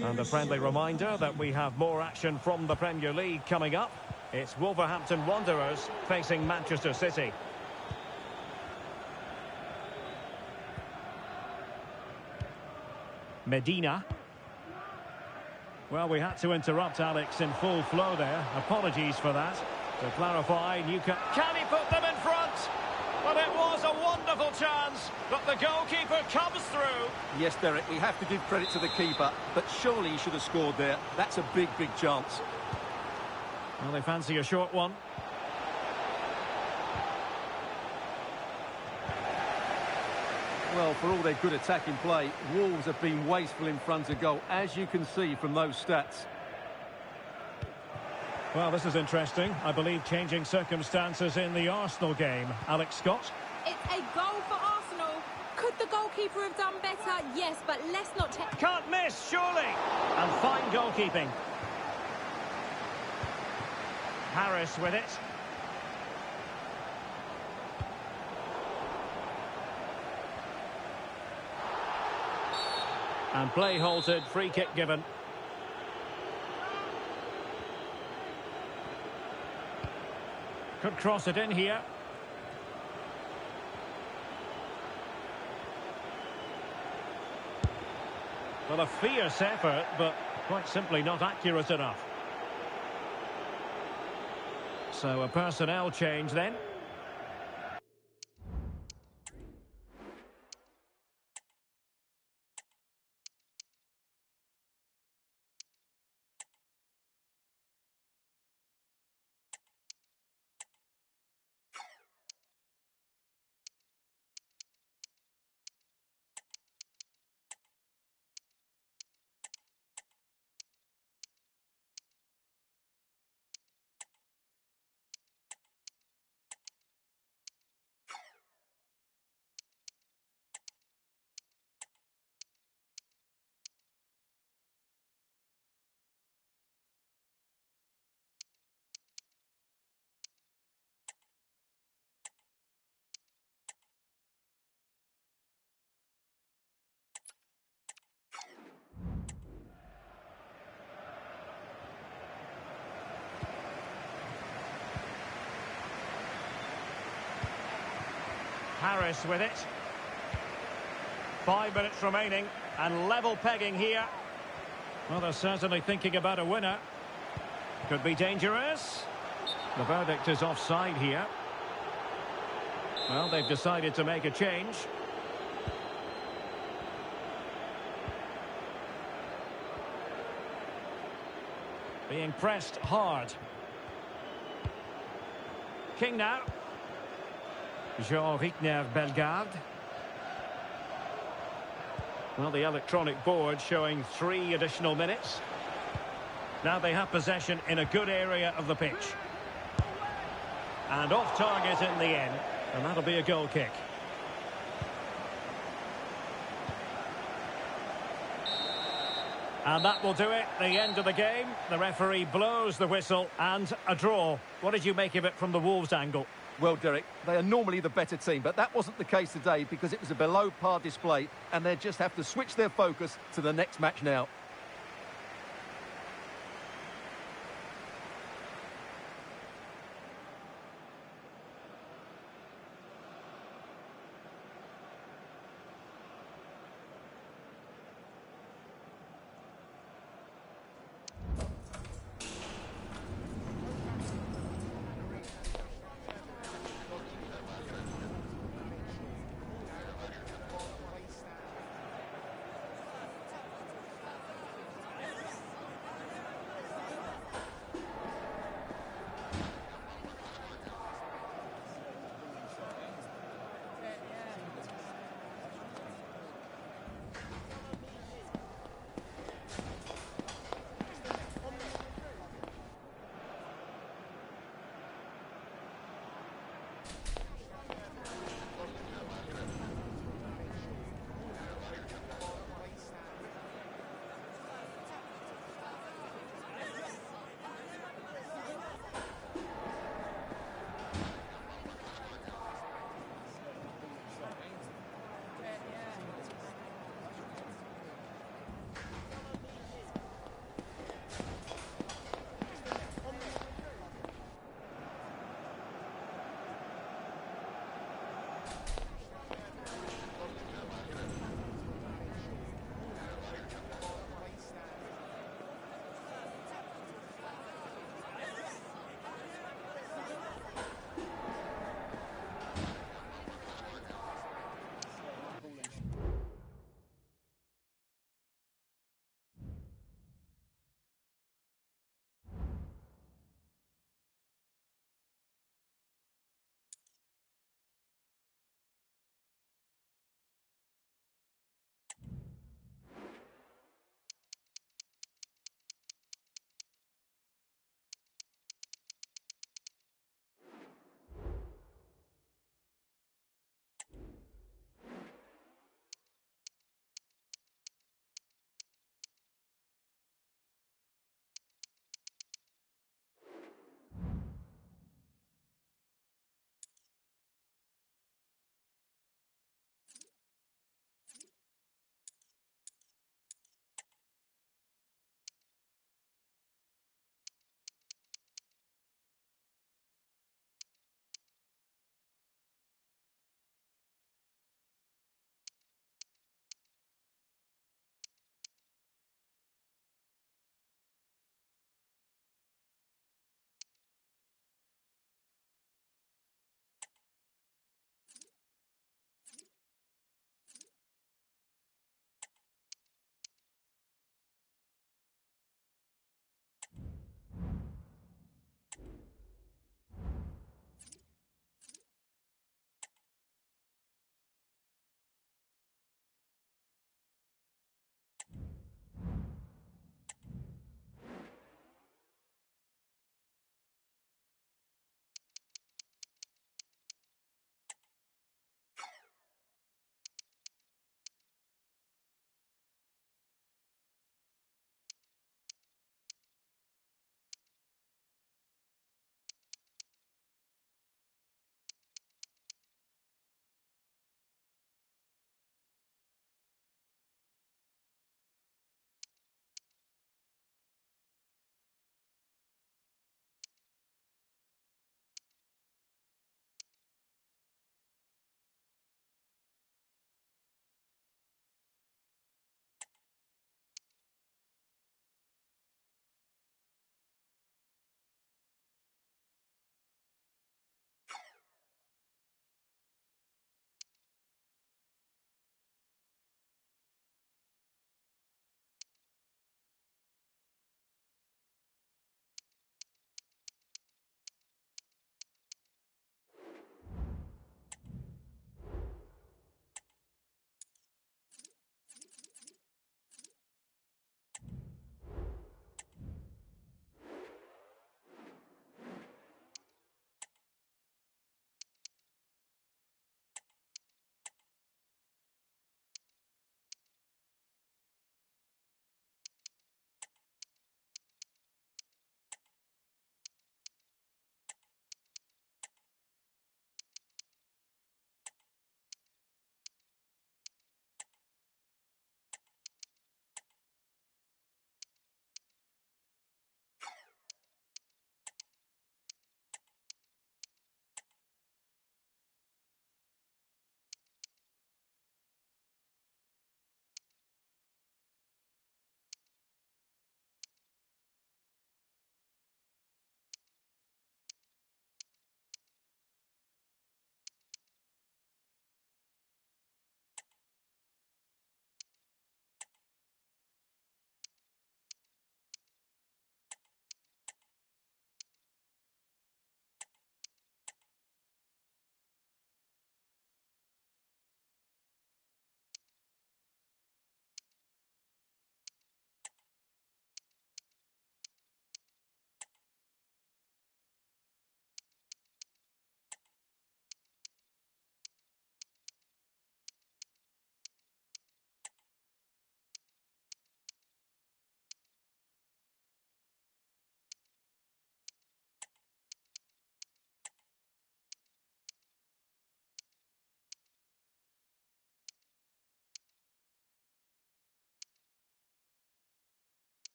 And a friendly reminder that we have more action from the Premier League coming up. It's Wolverhampton Wanderers facing Manchester City. Medina. Well, we had to interrupt Alex in full flow there. Apologies for that. To clarify, Newcastle. Can he put them in front? But it was a wonderful chance, but the goalkeeper comes through. Yes, Derek, we have to give credit to the keeper, but surely he should have scored there. That's a big, big chance. Well, they fancy a short one. Well, for all their good attacking play, Wolves have been wasteful in front of goal, as you can see from those stats. Well, this is interesting. I believe changing circumstances in the Arsenal game. Alex Scott. It's a goal for Arsenal. Could the goalkeeper have done better? Yes, but let's not... Can't miss, surely. And fine goalkeeping. Harris with it. And play halted, free kick given. Could cross it in here. Well, a fierce effort, but quite simply not accurate enough. So a personnel change then. Morris with it. 5 minutes remaining, and level pegging here. Well, they're certainly thinking about a winner. Could be dangerous. The verdict is offside here. Well, they've decided to make a change. Being pressed hard. King now. Jean-Rickner Bellegarde. Well, the electronic board showing 3 additional minutes. Now they have possession in a good area of the pitch. And off target in the end. And that'll be a goal kick. And that will do it. The end of the game. The referee blows the whistle and a draw. What did you make of it from the Wolves angle? Well, Derek, they are normally the better team, but that wasn't the case today because it was a below-par display and they just have to switch their focus to the next match now.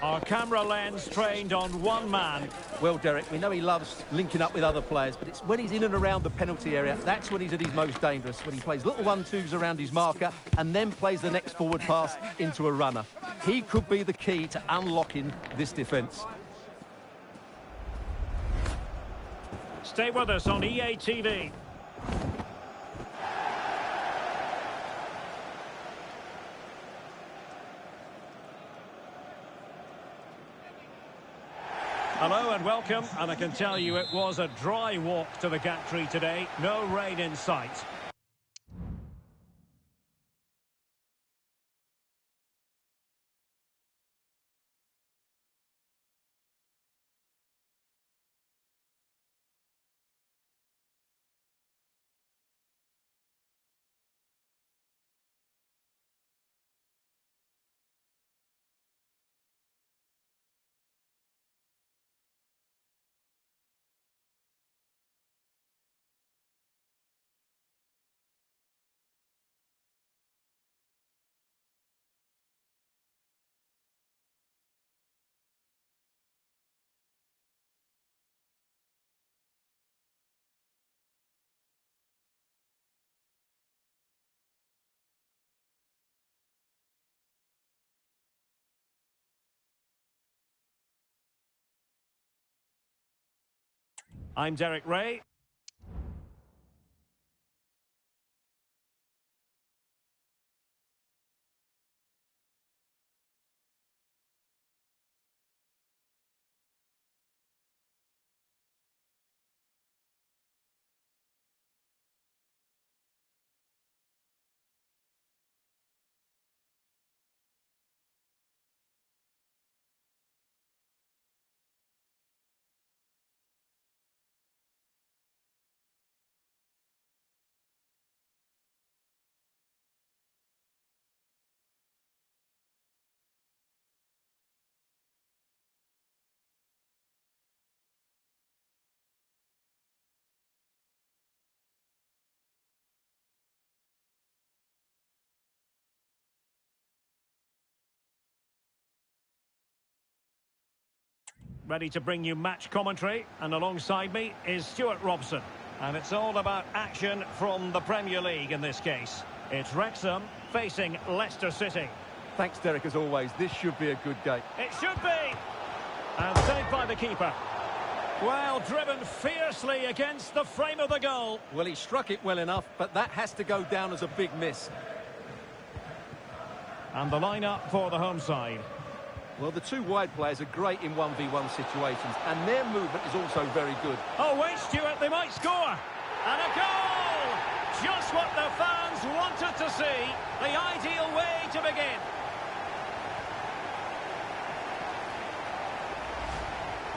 Our camera lens trained on one man. Well, Derek, we know he loves linking up with other players, but it's when he's in and around the penalty area, that's when he's at his most dangerous, when he plays little 1-2s around his marker and then plays the next forward pass into a runner. He could be the key to unlocking this defence. Stay with us on EA TV. Hello and welcome, and I can tell you it was a dry walk to the gantry today. No rain in sight. I'm Derek Ray. Ready to bring you match commentary, and alongside me is Stuart Robson. And it's all about action from the Premier League in this case. It's Wrexham facing Leicester City. Thanks, Derek, as always. This should be a good game. It should be! And saved by the keeper. Well, driven fiercely against the frame of the goal. Well, he struck it well enough, but that has to go down as a big miss. And the line-up for the home side. Well, the two wide players are great in 1v1 situations, and their movement is also very good. Oh, wait, Stuart, they might score. And a goal! Just what the fans wanted to see. The ideal way to begin.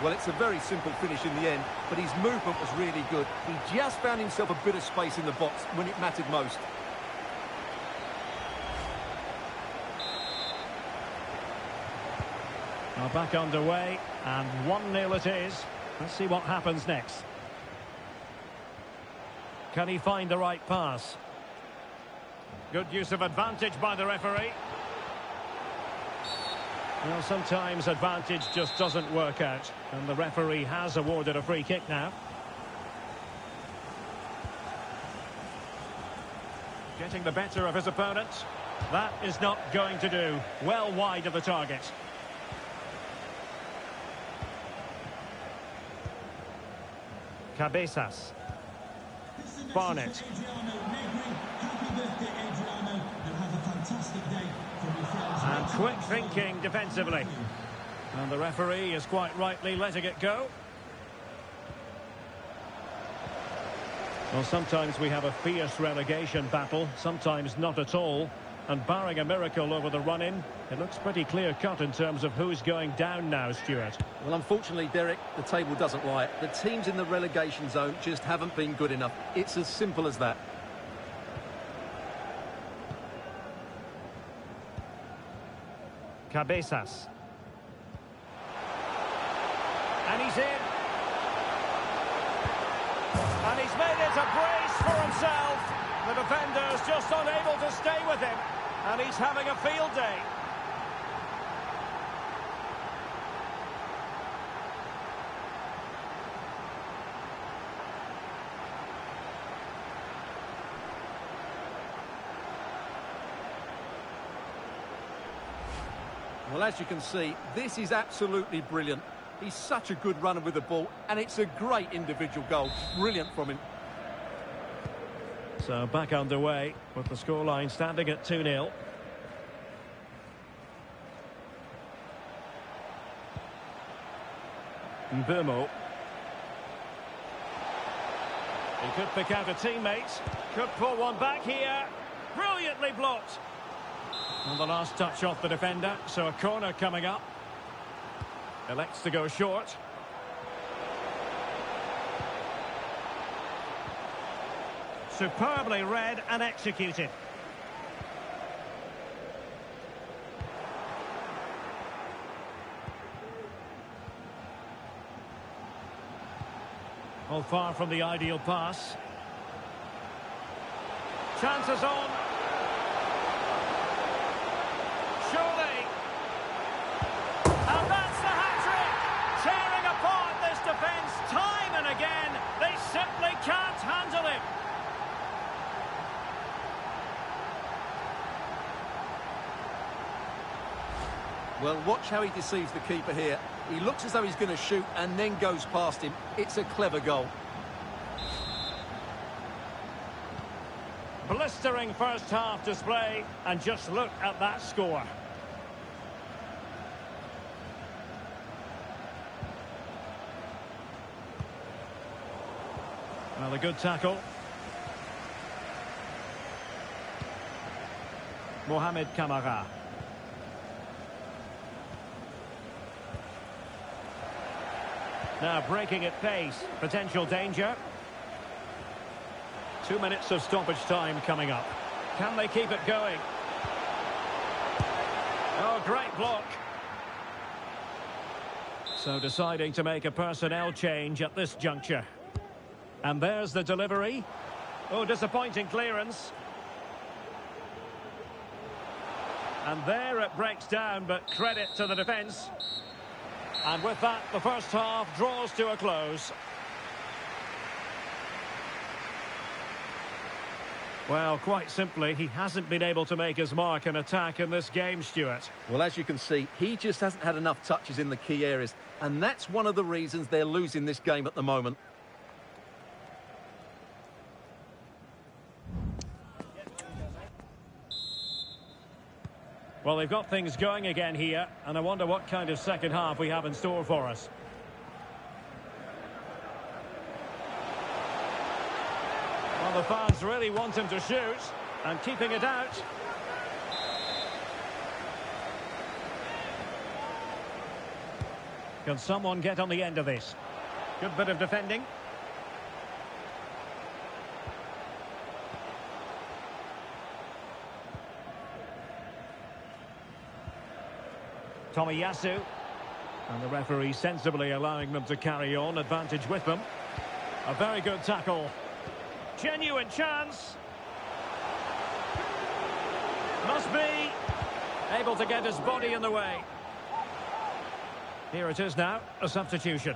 Well, it's a very simple finish in the end, but his movement was really good. He just found himself a bit of space in the box when it mattered most. Now back underway, and 1-0 it is. Let's see what happens next. Can he find the right pass? Good use of advantage by the referee. Well, sometimes advantage just doesn't work out, and the referee has awarded a free kick now. Getting the better of his opponent. That is not going to do. Well wide of the target. Cabezas. Barnett. And quick thinking defensively. And the referee is quite rightly letting it go. Well, sometimes we have a fierce relegation battle, sometimes not at all. And barring a miracle over the run-in, it looks pretty clear-cut in terms of who's going down now, Stuart. Well, unfortunately, Derek, the table doesn't lie. The teams in the relegation zone just haven't been good enough. It's as simple as that. Cabezas. And he's in. And he's made it a brace for himself. The defender's just unable to stay with him. And he's having a field day. Well, as you can see, this is absolutely brilliant. He's such a good runner with the ball, and it's a great individual goal. Brilliant from him. So back underway with the scoreline standing at 2-0. Mbumo. He could pick out a teammate. Could pull one back here. Brilliantly blocked. And the last touch off the defender, so a corner coming up. Elects to go short. Superbly read and executed. Well, far from the ideal pass. Chances on. Surely. And that's the hat-trick. Tearing apart this defence time and again. They simply can't handle him. Well, watch how he deceives the keeper here. He looks as though he's going to shoot and then goes past him. It's a clever goal. Blistering first half display, and just look at that score. Well, a good tackle. Mohamed Kamara. Now breaking at pace, potential danger. 2 minutes of stoppage time coming up. Can they keep it going? Oh, great block. So deciding to make a personnel change at this juncture. And there's the delivery. Oh, disappointing clearance. And there it breaks down, but credit to the defence. And with that, the first half draws to a close. Well, quite simply, he hasn't been able to make his mark in attack in this game, Stuart. Well, as you can see, he just hasn't had enough touches in the key areas. And that's one of the reasons they're losing this game at the moment. Well, they've got things going again here, and I wonder what kind of second half we have in store for us. Well, the fans really want him to shoot, and keeping it out. Can someone get on the end of this? Good bit of defending. Tomiyasu, and the referee sensibly allowing them to carry on, advantage with them. A very good tackle. Genuine chance. Must be able to get his body in the way. Here it is now, a substitution.